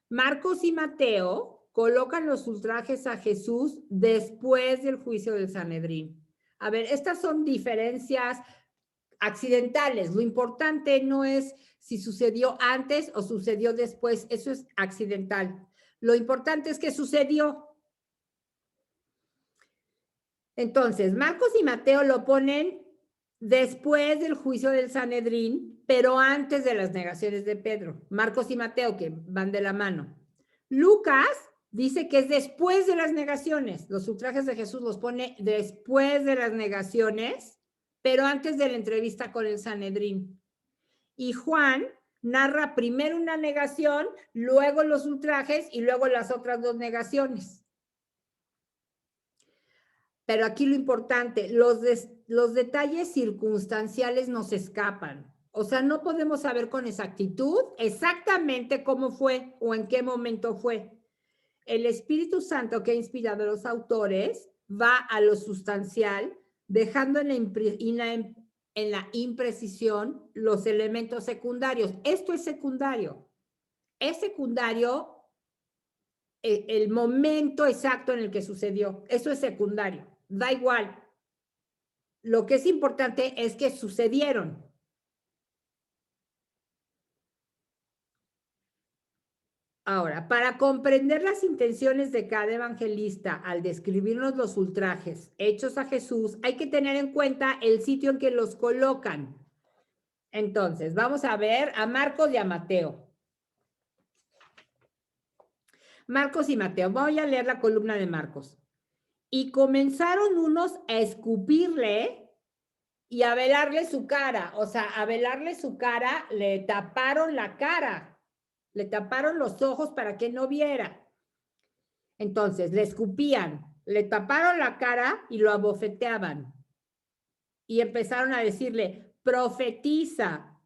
Marcos y Mateo colocan los ultrajes a Jesús después del juicio del Sanedrín. A ver, estas son diferencias accidentales. Lo importante no es si sucedió antes o sucedió después. Eso es accidental. Lo importante es que sucedió. Entonces, Marcos y Mateo lo ponen después del juicio del Sanedrín, pero antes de las negaciones de Pedro. Marcos y Mateo, que van de la mano. Lucas dice que es después de las negaciones. Los ultrajes de Jesús los pone después de las negaciones, pero antes de la entrevista con el Sanedrín. Y Juan narra primero una negación, luego los ultrajes y luego las otras dos negaciones. Pero aquí lo importante, los detalles circunstanciales nos escapan. O sea, no podemos saber con exactitud exactamente cómo fue o en qué momento fue. El Espíritu Santo que ha inspirado a los autores va a lo sustancial, dejando en la imprecisión los elementos secundarios. Esto es secundario. Es secundario el momento exacto en el que sucedió. Eso es secundario. Da igual. Lo que es importante es que sucedieron. Ahora, para comprender las intenciones de cada evangelista al describirnos los ultrajes hechos a Jesús, hay que tener en cuenta el sitio en que los colocan. Entonces, vamos a ver a Marcos y a Mateo. Marcos y Mateo. Voy a leer la columna de Marcos. Y comenzaron unos a escupirle y a velarle su cara. O sea, a velarle su cara, le taparon la cara. Le taparon los ojos para que no viera. Entonces, le escupían, le taparon la cara y lo abofeteaban. Y empezaron a decirle, profetiza.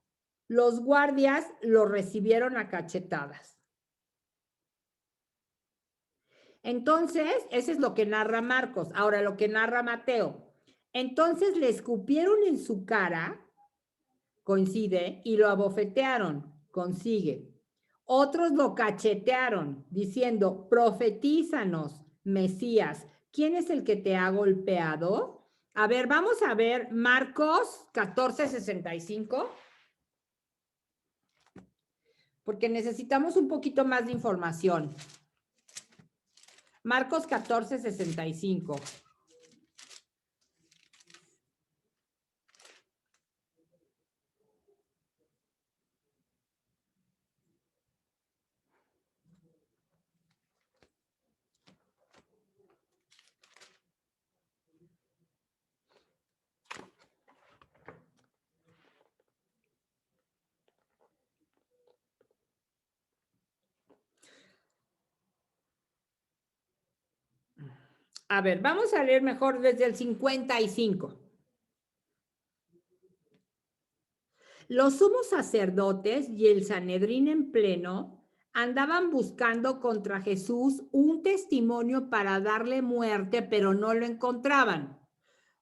Los guardias lo recibieron a cachetadas. Entonces, eso es lo que narra Marcos. Ahora, lo que narra Mateo. Entonces le escupieron en su cara, coincide, y lo abofetearon, consigue. Otros lo cachetearon, diciendo, profetízanos, Mesías, ¿quién es el que te ha golpeado? A ver, vamos a ver Marcos 14:65, porque necesitamos un poquito más de información. Marcos 14:65. A ver, vamos a leer mejor desde el 55. Los sumos sacerdotes y el Sanedrín en pleno andaban buscando contra Jesús un testimonio para darle muerte, pero no lo encontraban.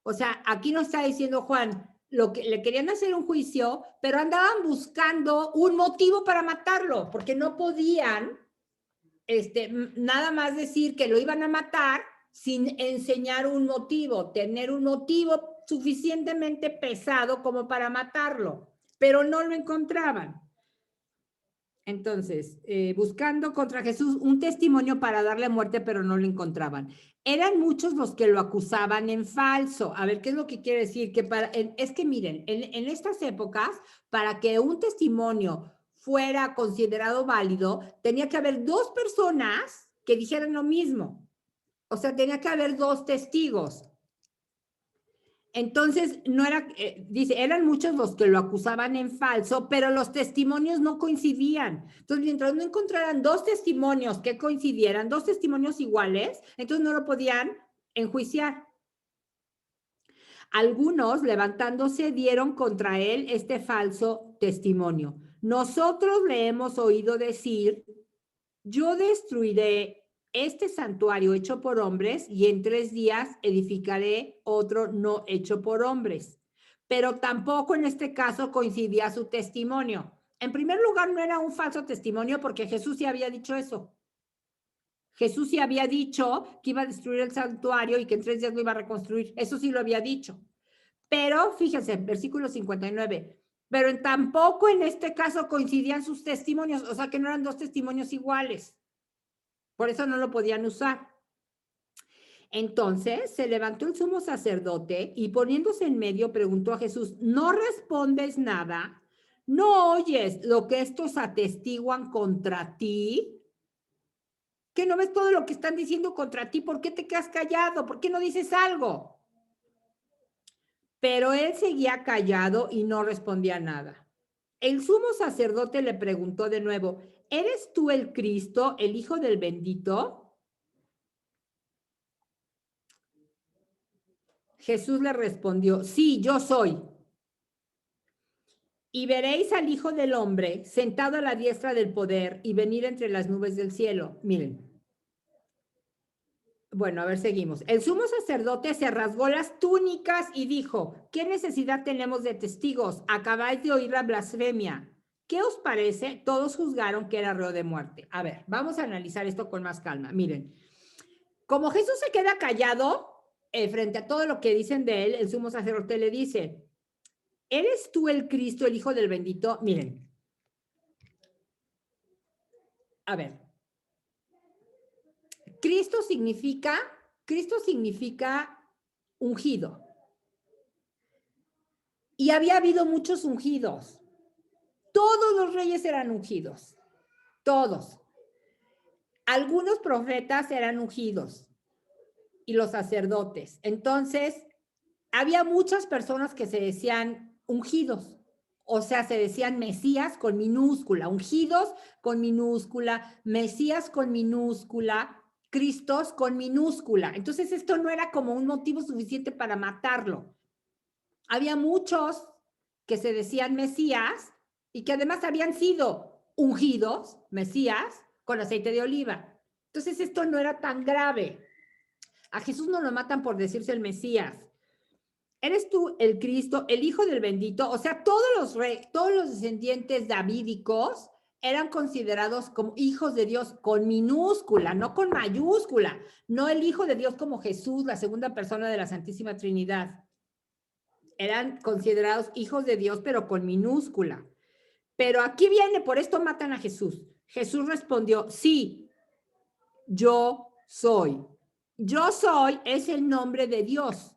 O sea, aquí nos está diciendo Juan, lo que le querían hacer un juicio, pero andaban buscando un motivo para matarlo, porque no podían nada más decir que lo iban a matar sin enseñar un motivo, tener un motivo suficientemente pesado como para matarlo, pero no lo encontraban. Entonces, buscando contra Jesús un testimonio para darle muerte, pero no lo encontraban. Eran muchos los que lo acusaban en falso. A ver, ¿qué es lo que quiere decir? Es que miren, en estas épocas, para que un testimonio fuera considerado válido, tenía que haber dos personas que dijeran lo mismo. O sea, tenía que haber dos testigos. Entonces, no era, dice, eran muchos los que lo acusaban en falso, pero los testimonios no coincidían. Entonces, mientras no encontraran dos testimonios que coincidieran, dos testimonios iguales, entonces no lo podían enjuiciar. Algunos, levantándose, dieron contra él este falso testimonio. Nosotros le hemos oído decir, yo destruiré este santuario hecho por hombres y en 3 días edificaré otro no hecho por hombres. Pero tampoco en este caso coincidía su testimonio. En primer lugar, no era un falso testimonio porque Jesús ya había dicho eso. Jesús sí había dicho que iba a destruir el santuario y que en 3 días lo iba a reconstruir. Eso sí lo había dicho. Pero fíjense, versículo 59. Pero tampoco en este caso coincidían sus testimonios, o sea que no eran dos testimonios iguales. Por eso no lo podían usar. Entonces se levantó el sumo sacerdote y poniéndose en medio preguntó a Jesús, ¿no respondes nada? ¿No oyes lo que estos atestiguan contra ti? ¿Qué no ves todo lo que están diciendo contra ti? ¿Por qué te quedas callado? ¿Por qué no dices algo? Pero él seguía callado y no respondía nada. El sumo sacerdote le preguntó de nuevo, ¿eres tú el Cristo, el Hijo del Bendito? Jesús le respondió, sí, yo soy. Y veréis al Hijo del Hombre sentado a la diestra del poder y venir entre las nubes del cielo. Miren. Bueno, a ver, seguimos. El sumo sacerdote se rasgó las túnicas y dijo, ¿qué necesidad tenemos de testigos? Acabáis de oír la blasfemia. ¿Qué os parece? Todos juzgaron que era reo de muerte. A ver, vamos a analizar esto con más calma. Miren, como Jesús se queda callado frente a todo lo que dicen de él, el sumo sacerdote le dice, ¿eres tú el Cristo, el Hijo del Bendito? Miren, a ver, Cristo significa ungido. Y había habido muchos ungidos. Todos los reyes eran ungidos. Todos. Algunos profetas eran ungidos. Y los sacerdotes. Entonces, había muchas personas que se decían ungidos. O sea, se decían Mesías con minúscula, ungidos con minúscula, Mesías con minúscula, Cristos con minúscula. Entonces, esto no era como un motivo suficiente para matarlo. Había muchos que se decían Mesías y que además habían sido ungidos, Mesías, con aceite de oliva. Entonces, esto no era tan grave. A Jesús no lo matan por decirse el Mesías. ¿Eres tú el Cristo, el Hijo del Bendito? O sea, todos los descendientes davídicos eran considerados como hijos de Dios con minúscula, no con mayúscula. No el Hijo de Dios como Jesús, la segunda persona de la Santísima Trinidad. Eran considerados hijos de Dios, pero con minúscula. Pero aquí viene, por esto matan a Jesús. Jesús respondió, sí, yo soy. Yo soy es el nombre de Dios.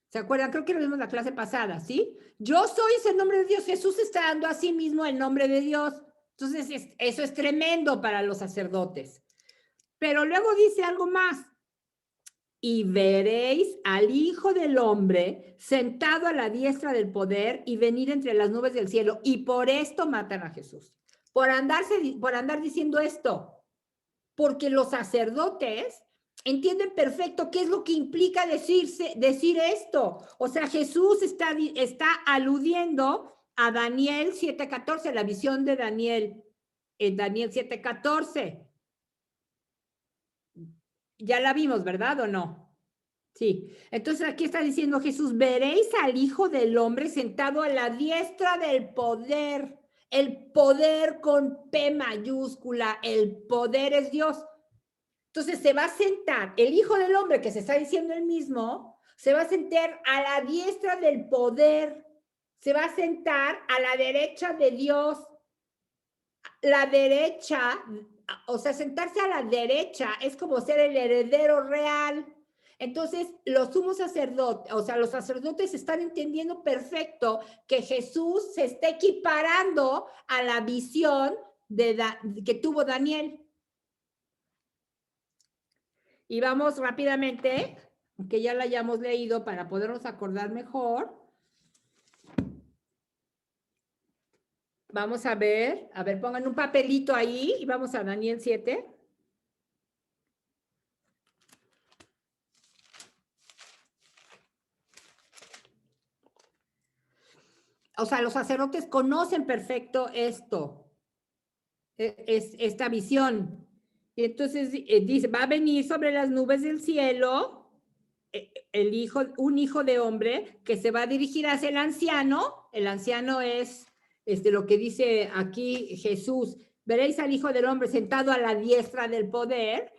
¿Se acuerdan? Creo que lo vimos en la clase pasada, ¿sí? Yo soy es el nombre de Dios. Jesús está dando a sí mismo el nombre de Dios. Entonces, eso es tremendo para los sacerdotes. Pero luego dice algo más. Y veréis al Hijo del Hombre sentado a la diestra del poder y venir entre las nubes del cielo. Y por esto matan a Jesús. Por andar diciendo esto. Porque los sacerdotes entienden perfecto qué es lo que implica decir esto. O sea, Jesús está aludiendo a Daniel 7:14, la visión de Daniel en Daniel 7:14. Ya la vimos, ¿verdad o no? Sí. Entonces aquí está diciendo Jesús, veréis al Hijo del Hombre sentado a la diestra del poder. El poder con P mayúscula, el poder es Dios. Entonces se va a sentar, el Hijo del Hombre que se está diciendo él mismo, se va a sentar a la diestra del poder, se va a sentar a la derecha de Dios. La derecha, o sea, sentarse a la derecha es como ser el heredero real. Entonces, los sumos sacerdotes, o sea, los sacerdotes están entendiendo perfecto que Jesús se está equiparando a la visión que tuvo Daniel. Y vamos rápidamente, aunque ya la hayamos leído para podernos acordar mejor. Vamos a ver, pongan un papelito ahí y vamos a Daniel 7. O sea, los sacerdotes conocen perfecto esto, esta visión. Y entonces dice, va a venir sobre las nubes del cielo un hijo de hombre que se va a dirigir hacia el anciano. El anciano es lo que dice aquí Jesús. Veréis al Hijo del Hombre sentado a la diestra del poder.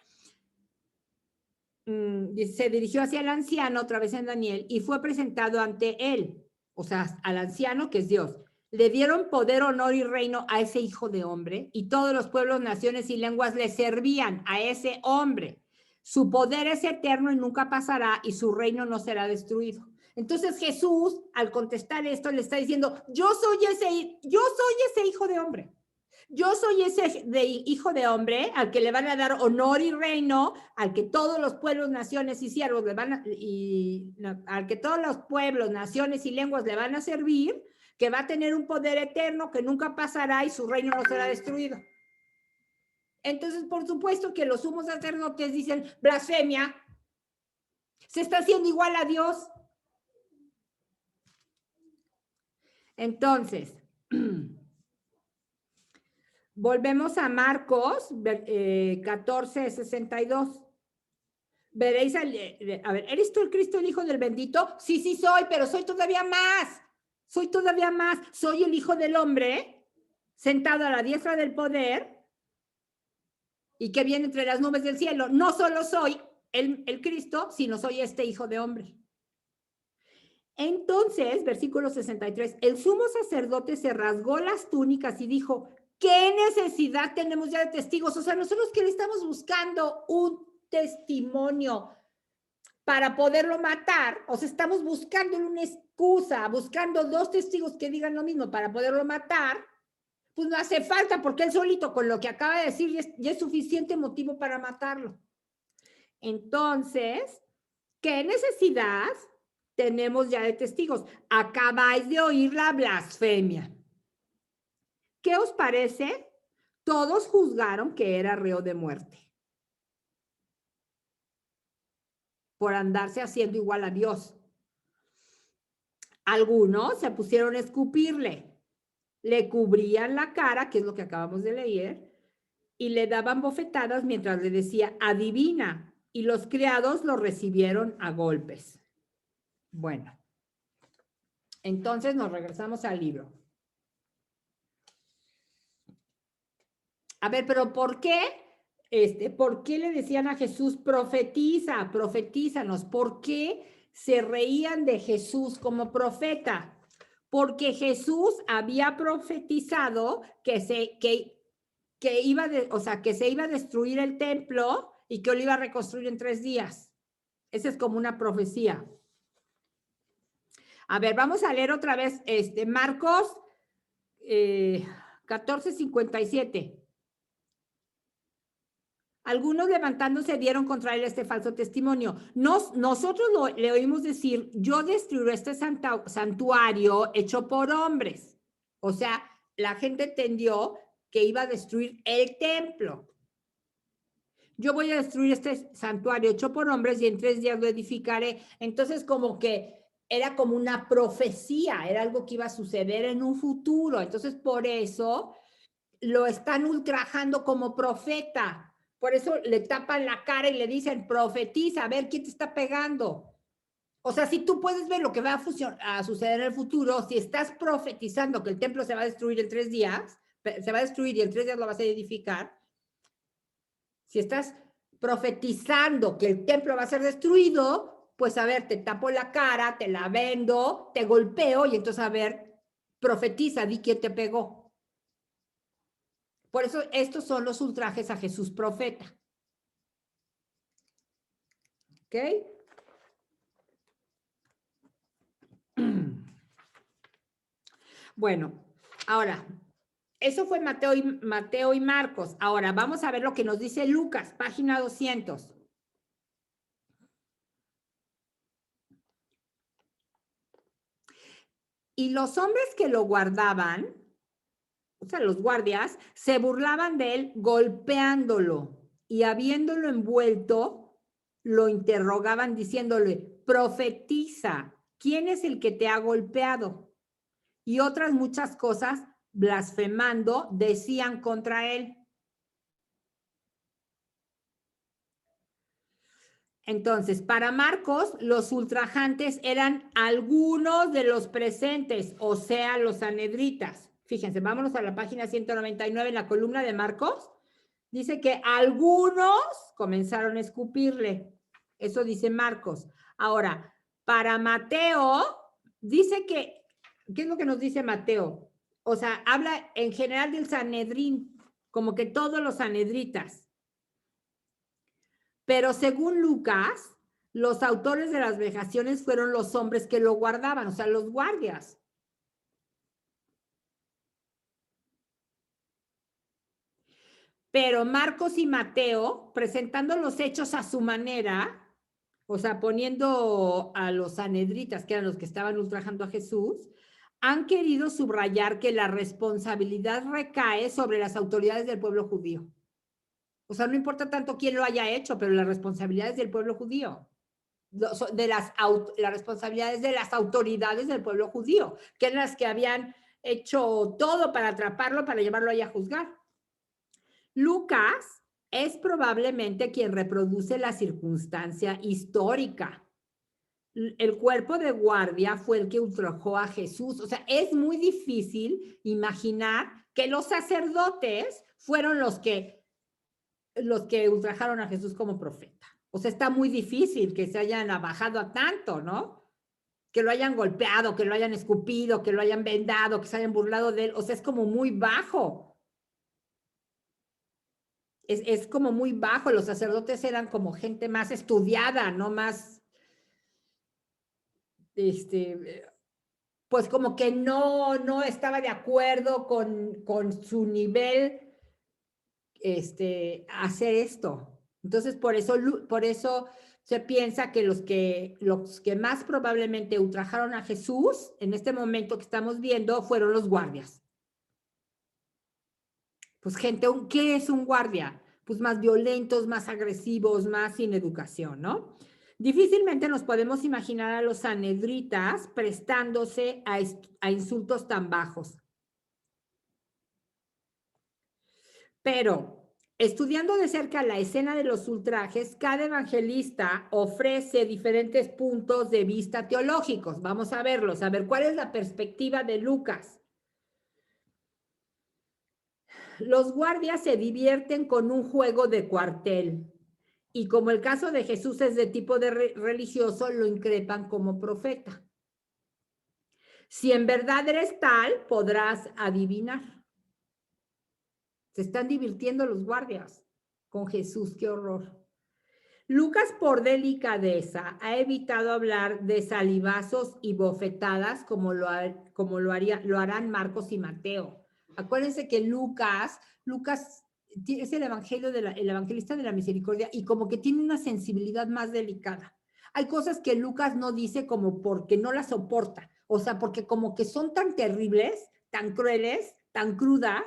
Se dirigió hacia el anciano, otra vez en Daniel, y fue presentado ante él, o sea, al anciano que es Dios. Le dieron poder, honor y reino a ese Hijo de Hombre, y todos los pueblos, naciones y lenguas le servían a ese hombre. Su poder es eterno y nunca pasará, y su reino no será destruido. Entonces Jesús, al contestar esto, le está diciendo, yo soy ese Hijo de Hombre. Yo soy ese Hijo de Hombre al que le van a dar honor y reino, al que todos los pueblos, naciones y siervos al que todos los pueblos, naciones y lenguas le van a servir, que va a tener un poder eterno, que nunca pasará y su reino no será destruido. Entonces, por supuesto que los sumos sacerdotes dicen, blasfemia, se está haciendo igual a Dios. Entonces, volvemos a Marcos 14:62. Veréis, a ver, ¿eres tú el Cristo, el Hijo del Bendito? Sí, sí soy, pero soy todavía más. Soy todavía más. Soy el Hijo del Hombre, sentado a la diestra del poder y que viene entre las nubes del cielo. No solo soy el Cristo, sino soy este Hijo de Hombre. Entonces, versículo 63, el sumo sacerdote se rasgó las túnicas y dijo, ¿qué necesidad tenemos ya de testigos? O sea, nosotros que le estamos buscando un testimonio para poderlo matar, o sea, estamos buscando una excusa, buscando dos testigos que digan lo mismo para poderlo matar, pues no hace falta porque él solito con lo que acaba de decir ya es suficiente motivo para matarlo. Entonces, ¿qué necesidad tenemos ya de testigos? Acabáis de oír la blasfemia. ¿Qué os parece? Todos juzgaron que era reo de muerte por andarse haciendo igual a Dios. Algunos se pusieron a escupirle, le cubrían la cara, que es lo que acabamos de leer, y le daban bofetadas mientras le decía, adivina, y los criados lo recibieron a golpes. Bueno, entonces nos regresamos al libro. A ver, pero ¿por qué? ¿Por qué le decían a Jesús, profetiza, profetízanos? ¿Por qué se reían de Jesús como profeta? Porque Jesús había profetizado que se iba a destruir el templo y que lo iba a reconstruir en 3 días. Esa es como una profecía. A ver, vamos a leer otra vez Marcos 14:57. Algunos levantándose dieron contra él este falso testimonio. Nosotros le oímos decir, yo destruiré este santuario hecho por hombres. O sea, la gente entendió que iba a destruir el templo. Yo voy a destruir este santuario hecho por hombres y en 3 días lo edificaré. Entonces, como que era como una profecía, era algo que iba a suceder en un futuro. Entonces, por eso lo están ultrajando como profeta. Por eso le tapan la cara y le dicen, profetiza, a ver quién te está pegando. O sea, si tú puedes ver lo que va a suceder en el futuro, si estás profetizando que el templo se va a destruir en 3 días, se va a destruir y en 3 días lo vas a edificar, si estás profetizando que el templo va a ser destruido, pues a ver, te tapo la cara, te la vendo, te golpeo y entonces a ver, profetiza, di quién te pegó. Por eso estos son los ultrajes a Jesús profeta. ¿Ok? Bueno, ahora, eso fue Mateo y Marcos. Ahora, vamos a ver lo que nos dice Lucas, página 200. Y los hombres que lo guardaban, o sea, los guardias, se burlaban de él golpeándolo y habiéndolo envuelto, lo interrogaban diciéndole, profetiza, ¿quién es el que te ha golpeado? Y otras muchas cosas, blasfemando, decían contra él. Entonces, para Marcos, los ultrajantes eran algunos de los presentes, o sea, los sanhedritas. Fíjense, vámonos a la página 199 en la columna de Marcos. Dice que algunos comenzaron a escupirle. Eso dice Marcos. Ahora, para Mateo, dice que, ¿qué es lo que nos dice Mateo? O sea, habla en general del Sanedrín, como que todos los sanedritas. Pero según Lucas, los autores de las vejaciones fueron los hombres que lo guardaban, o sea, los guardias. Pero Marcos y Mateo, presentando los hechos a su manera, o sea, poniendo a los sanhedritas, que eran los que estaban ultrajando a Jesús, han querido subrayar que la responsabilidad recae sobre las autoridades del pueblo judío. O sea, no importa tanto quién lo haya hecho, pero la responsabilidad es del pueblo judío. Las responsabilidades de las autoridades del pueblo judío, que eran las que habían hecho todo para atraparlo, para llevarlo ahí a juzgar. Lucas es probablemente quien reproduce la circunstancia histórica. El cuerpo de guardia fue el que ultrajó a Jesús. O sea, es muy difícil imaginar que los sacerdotes fueron los que ultrajaron a Jesús como profeta. O sea, está muy difícil que se hayan abajado a tanto, ¿no? Que lo hayan golpeado, que lo hayan escupido, que lo hayan vendado, que se hayan burlado de él. O sea, es como muy bajo. Es como muy bajo. Los sacerdotes eran como gente más estudiada, no más, pues como que no estaba de acuerdo con su nivel, hacer esto. Entonces, por eso se piensa que los que más probablemente ultrajaron a Jesús en este momento que estamos viendo fueron los guardias. Pues gente, ¿qué es un guardia? Pues más violentos, más agresivos, más sin educación, ¿no? Difícilmente nos podemos imaginar a los sanedritas prestándose a insultos tan bajos. Pero estudiando de cerca la escena de los ultrajes, cada evangelista ofrece diferentes puntos de vista teológicos. Vamos a verlos, a ver cuál es la perspectiva de Lucas. Los guardias se divierten con un juego de cuartel y como el caso de Jesús es de tipo de religioso, lo increpan como profeta. Si en verdad eres tal, podrás adivinar. Se están divirtiendo los guardias con Jesús, qué horror. Lucas, por delicadeza, ha evitado hablar de salivazos y bofetadas como lo harán Marcos y Mateo. Acuérdense que Lucas es el evangelista de la misericordia y como que tiene una sensibilidad más delicada. Hay cosas que Lucas no dice como porque no las soporta, o sea, porque como que son tan terribles, tan crueles, tan crudas,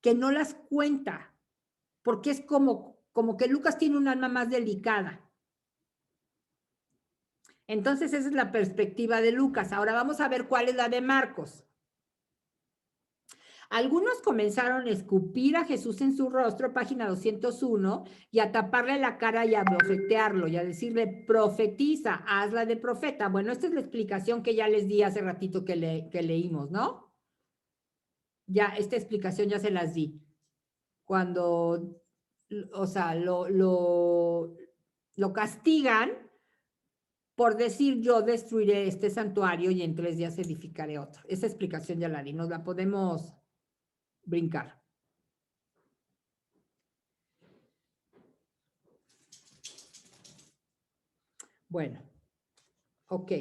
que no las cuenta, porque es como que Lucas tiene un alma más delicada. Entonces, esa es la perspectiva de Lucas. Ahora vamos a ver cuál es la de Marcos. Algunos comenzaron a escupir a Jesús en su rostro, página 201, y a taparle la cara y a bofetearlo, y a decirle, profetiza, hazla de profeta. Bueno, esta es la explicación que ya les di hace ratito que leímos, ¿no? Ya, esta explicación ya se las di. Cuando, o sea, lo castigan por decir yo destruiré este santuario y en 3 días edificaré otro. Esa explicación ya la di, nos la podemos brincar. Bueno, ok.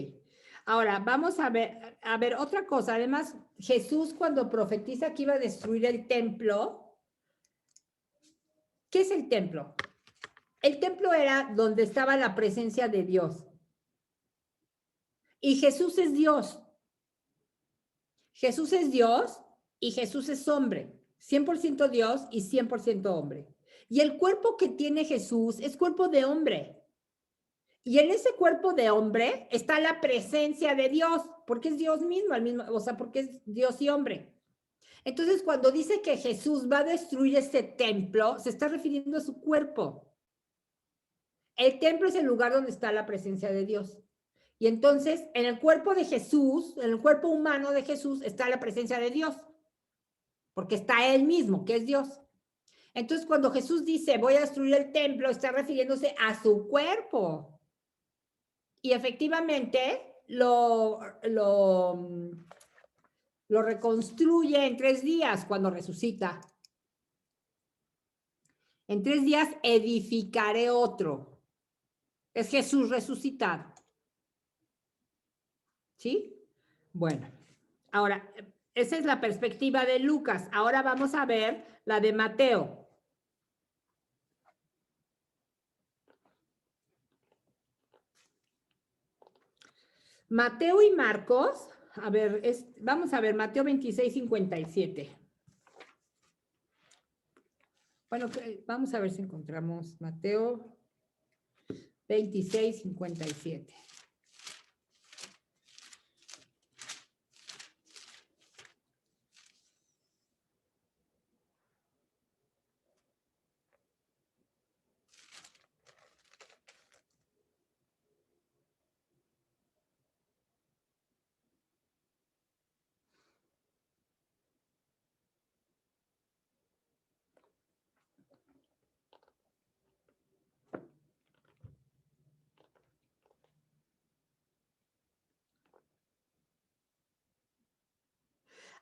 Ahora vamos a ver otra cosa. Además, Jesús cuando profetiza que iba a destruir el templo, ¿qué es el templo? El templo era donde estaba la presencia de Dios. Y Jesús es Dios. Jesús es Dios y Jesús es hombre. 100% Dios y 100% hombre. Y el cuerpo que tiene Jesús es cuerpo de hombre. Y en ese cuerpo de hombre está la presencia de Dios, porque es Dios mismo, o sea, porque es Dios y hombre. Entonces, cuando dice que Jesús va a destruir este templo, se está refiriendo a su cuerpo. El templo es el lugar donde está la presencia de Dios. Y entonces, en el cuerpo de Jesús, en el cuerpo humano de Jesús, está la presencia de Dios, porque está Él mismo, que es Dios. Entonces, cuando Jesús dice, voy a destruir el templo, está refiriéndose a su cuerpo. Y efectivamente lo reconstruye en 3 días cuando resucita. En 3 días edificaré otro. Es Jesús resucitado. ¿Sí? Bueno, ahora, esa es la perspectiva de Lucas. Ahora vamos a ver la de Mateo. Mateo y Marcos A ver, vamos a ver, Mateo 26:57. Bueno, vamos a ver si encontramos Mateo 26:57.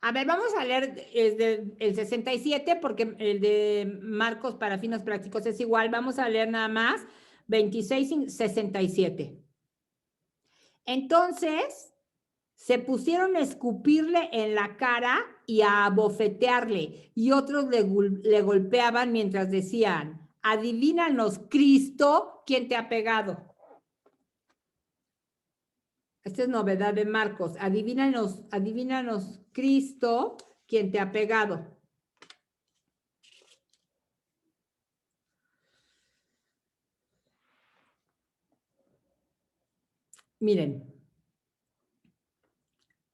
A ver, vamos a leer desde el 67 porque el de Marcos para fines prácticos es igual. Vamos a leer nada más 26:67. Entonces, se pusieron a escupirle en la cara y a abofetearle, y otros le golpeaban mientras decían, adivínanos, Cristo, ¿quién te ha pegado? Esta es novedad de Marcos. Adivínanos, Cristo, ¿quién te ha pegado? Miren,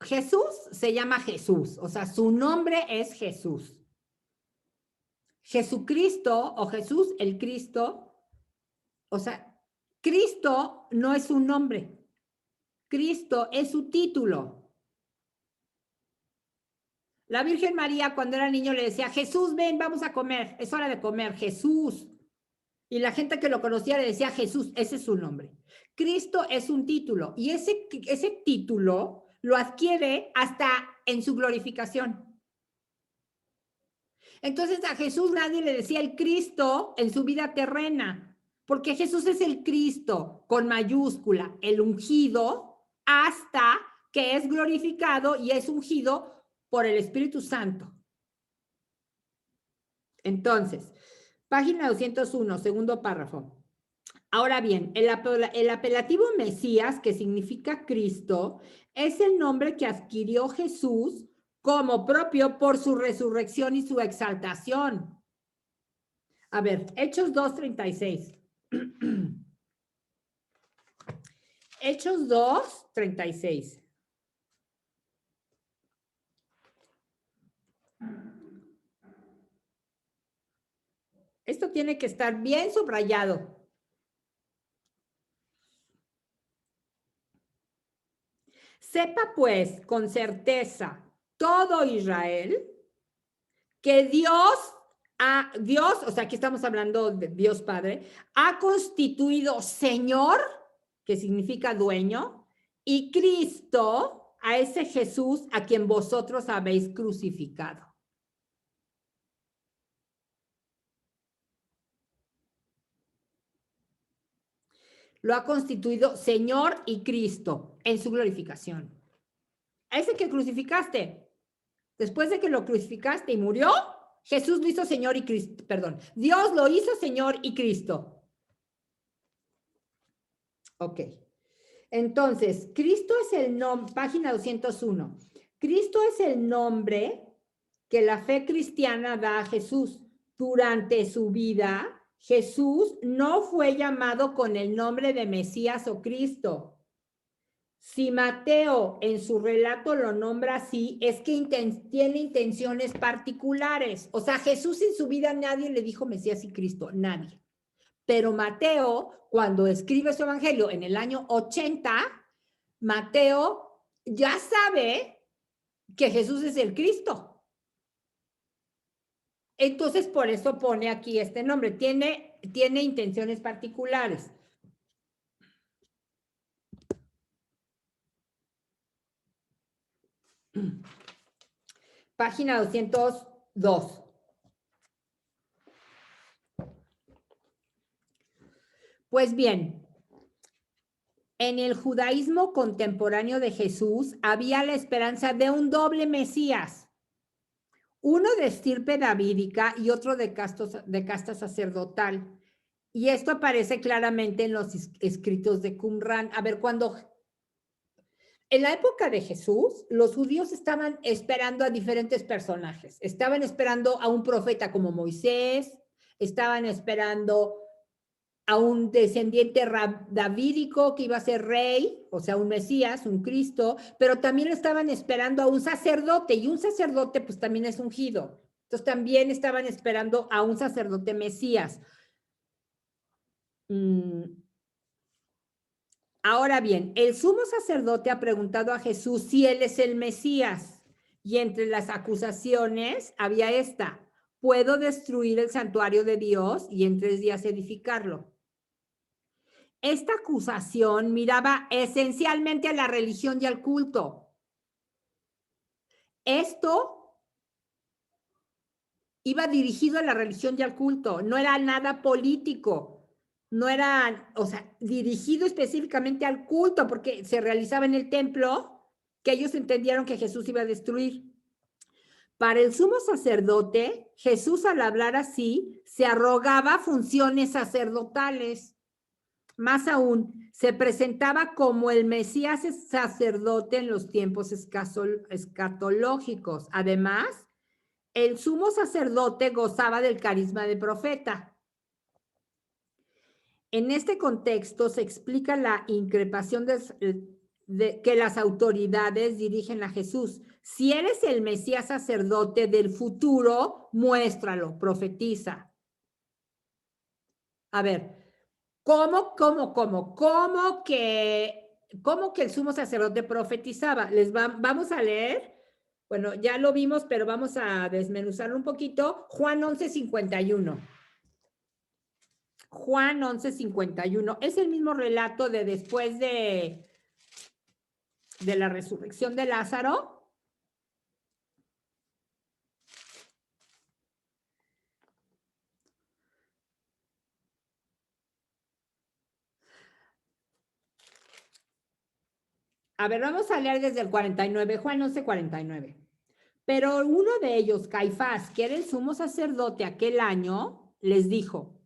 Jesús se llama Jesús, o sea, su nombre es Jesús. Jesucristo o Jesús el Cristo, o sea, Cristo no es un nombre. Cristo es su título. La Virgen María cuando era niño le decía, Jesús, ven, vamos a comer, es hora de comer, Jesús. Y la gente que lo conocía le decía Jesús, ese es su nombre. Cristo es un título y ese título lo adquiere hasta en su glorificación. Entonces a Jesús nadie le decía el Cristo en su vida terrena, porque Jesús es el Cristo con mayúscula, el ungido, hasta que es glorificado y es ungido por el Espíritu Santo. Entonces, página 201, segundo párrafo. Ahora bien, el apelativo Mesías, que significa Cristo, es el nombre que adquirió Jesús como propio por su resurrección y su exaltación. A ver, Hechos 2:36. Hechos 2:36. Esto tiene que estar bien subrayado. Sepa pues con certeza todo Israel que Dios, o sea, aquí estamos hablando de Dios Padre, ha constituido Señor, que significa dueño, y Cristo a ese Jesús a quien vosotros habéis crucificado. Lo ha constituido Señor y Cristo en su glorificación. A ese que crucificaste, después de que lo crucificaste y murió, Jesús lo hizo Señor y Cristo, perdón, Dios lo hizo Señor y Cristo. Ok. Entonces, Cristo es el nombre, página 201. Cristo es el nombre que la fe cristiana da a Jesús. Durante su vida, Jesús no fue llamado con el nombre de Mesías o Cristo. Si Mateo en su relato lo nombra así, es que tiene intenciones particulares. O sea, Jesús en su vida nadie le dijo Mesías y Cristo, nadie. Pero Mateo, cuando escribe su evangelio en el año 80, Mateo ya sabe que Jesús es el Cristo. Entonces, por eso pone aquí este nombre. Tiene intenciones particulares. Página 202. Pues bien, en el judaísmo contemporáneo de Jesús había la esperanza de un doble Mesías, uno de estirpe davídica y otro de casta sacerdotal. Y esto aparece claramente en los escritos de Qumran. A ver, cuando En la época de Jesús, los judíos estaban esperando a diferentes personajes. Estaban esperando a un profeta como Moisés, estaban esperando a un descendiente davídico que iba a ser rey, o sea, un Mesías, un Cristo, pero también estaban esperando a un sacerdote, y un sacerdote pues también es ungido. Entonces también estaban esperando a un sacerdote Mesías. Ahora bien, el sumo sacerdote ha preguntado a Jesús si él es el Mesías, y entre las acusaciones había esta: puedo destruir el santuario de Dios y en 3 días edificarlo. Esta acusación miraba esencialmente a la religión y al culto. Esto iba dirigido a la religión y al culto, no era nada político, no era, o sea, dirigido específicamente al culto, porque se realizaba en el templo, que ellos entendieron que Jesús iba a destruir. Para el sumo sacerdote, Jesús, al hablar así, se arrogaba funciones sacerdotales. Más aún, se presentaba como el Mesías sacerdote en los tiempos escatológicos. Además, el sumo sacerdote gozaba del carisma de profeta. En este contexto se explica la increpación de que las autoridades dirigen a Jesús. Si eres el Mesías sacerdote del futuro, muéstralo, profetiza. A ver, ¿cómo que el sumo sacerdote profetizaba? Vamos a leer, bueno, ya lo vimos, pero vamos a desmenuzarlo un poquito. Juan 11:51. Juan 11:51. Es el mismo relato de después de la resurrección de Lázaro. A ver, vamos a leer desde el 49, Juan 11:49. Pero uno de ellos, Caifás, que era el sumo sacerdote aquel año, les dijo: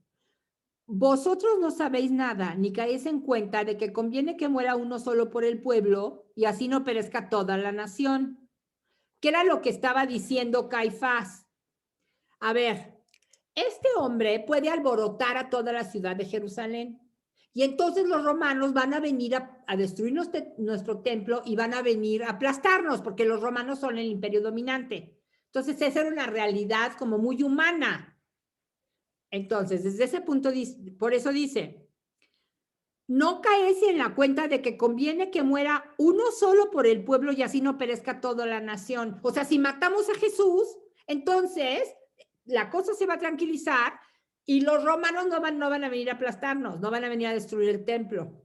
vosotros no sabéis nada, ni caéis en cuenta de que conviene que muera uno solo por el pueblo y así no perezca toda la nación. ¿Qué era lo que estaba diciendo Caifás? A ver, este hombre puede alborotar a toda la ciudad de Jerusalén. Y entonces los romanos van a venir a destruir nuestro templo y van a venir a aplastarnos, porque los romanos son el imperio dominante. Entonces esa era una realidad como muy humana. Entonces, desde ese punto, por eso dice: no caes en la cuenta de que conviene que muera uno solo por el pueblo y así no perezca toda la nación. O sea, si matamos a Jesús, entonces la cosa se va a tranquilizar y los romanos no van a venir a aplastarnos, no van a venir a destruir el templo.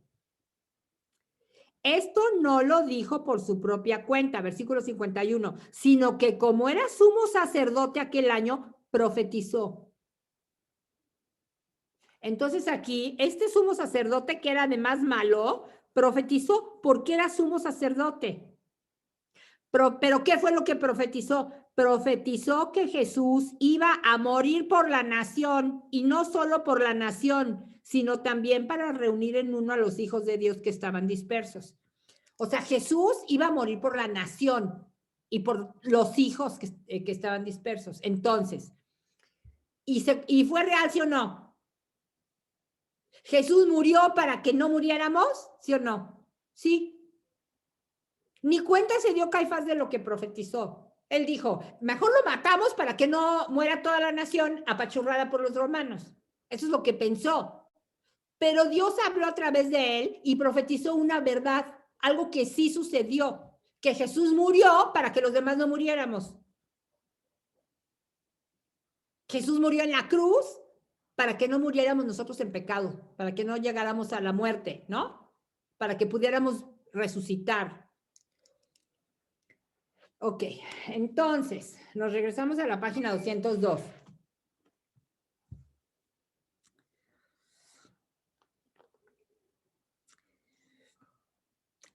Esto no lo dijo por su propia cuenta, versículo 51, sino que como era sumo sacerdote aquel año, profetizó. Entonces aquí, este sumo sacerdote, que era además malo, profetizó porque era sumo sacerdote. Pero ¿qué fue lo que profetizó? Profetizó que Jesús iba a morir por la nación, y no solo por la nación, sino también para reunir en uno a los hijos de Dios que estaban dispersos. O sea, Jesús iba a morir por la nación y por los hijos que estaban dispersos. Entonces, ¿y fue real, sí o no? ¿Jesús murió para que no muriéramos? ¿Sí o no? Sí. Ni cuenta se dio Caifás de lo que profetizó. Él dijo: mejor lo matamos para que no muera toda la nación apachurrada por los romanos. Eso es lo que pensó. Pero Dios habló a través de él y profetizó una verdad, algo que sí sucedió, que Jesús murió para que los demás no muriéramos. Jesús murió en la cruz para que no muriéramos nosotros en pecado, para que no llegáramos a la muerte, ¿no? Para que pudiéramos resucitar. Ok, entonces, nos regresamos a la página 202.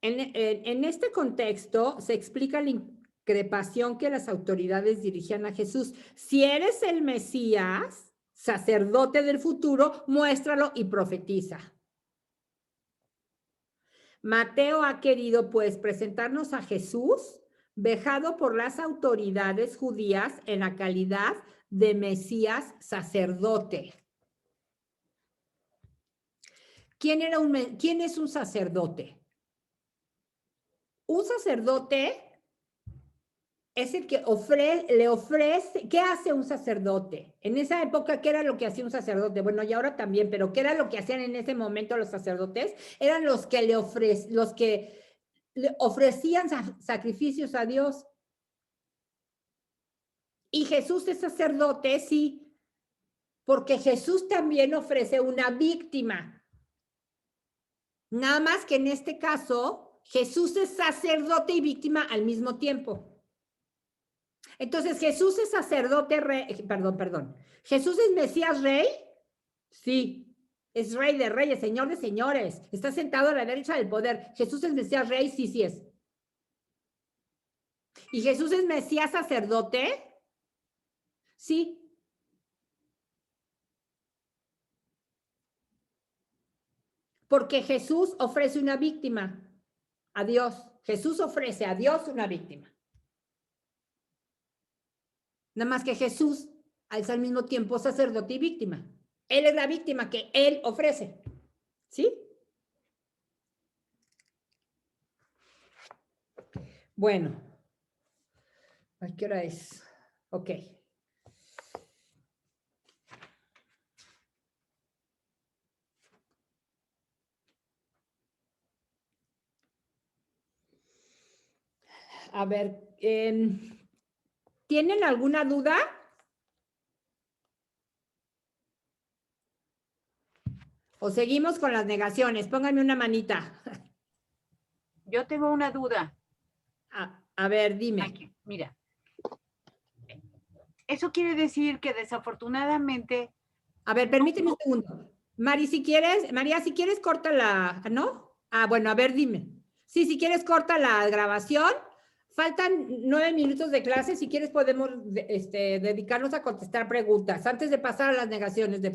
En este contexto se explica la increpación que las autoridades dirigían a Jesús. Si eres el Mesías, sacerdote del futuro, muéstralo y profetiza. Mateo ha querido, pues, presentarnos a Jesús vejado por las autoridades judías en la calidad de Mesías sacerdote. ¿Quién es un sacerdote? Un sacerdote es el que le ofrece, ¿qué hace un sacerdote? En esa época, ¿qué era lo que hacía un sacerdote? Bueno, y ahora también, pero ¿qué era lo que hacían en ese momento los sacerdotes? Eran los que le ofrecían sacrificios a Dios. Y Jesús es sacerdote, sí, porque Jesús también ofrece una víctima. Nada más que en este caso, Jesús es sacerdote y víctima al mismo tiempo. Entonces, ¿Jesús es sacerdote, rey? Perdón. ¿Jesús es Mesías rey? Sí. Es rey de reyes, señor de señores. Está sentado a la derecha del poder. ¿Jesús es Mesías rey? Sí, sí es. ¿Y Jesús es Mesías sacerdote? Sí. Porque Jesús ofrece una víctima a Dios. Jesús ofrece a Dios una víctima. Nada más que Jesús es al mismo tiempo sacerdote y víctima. Él es la víctima que él ofrece. ¿Sí? Bueno. ¿A qué hora es? Ok. A ver, ¿tienen alguna duda? ¿O seguimos con las negaciones? Pónganme una manita. Yo tengo una duda. A ver, dime. Aquí, mira. Eso quiere decir que desafortunadamente... A ver, permíteme un segundo. María, si quieres, corta la... ¿No? Bueno, a ver, dime. Sí, si quieres, corta la grabación. Faltan 9 minutos de clase. Si quieres, podemos dedicarnos a contestar preguntas antes de pasar a las negaciones de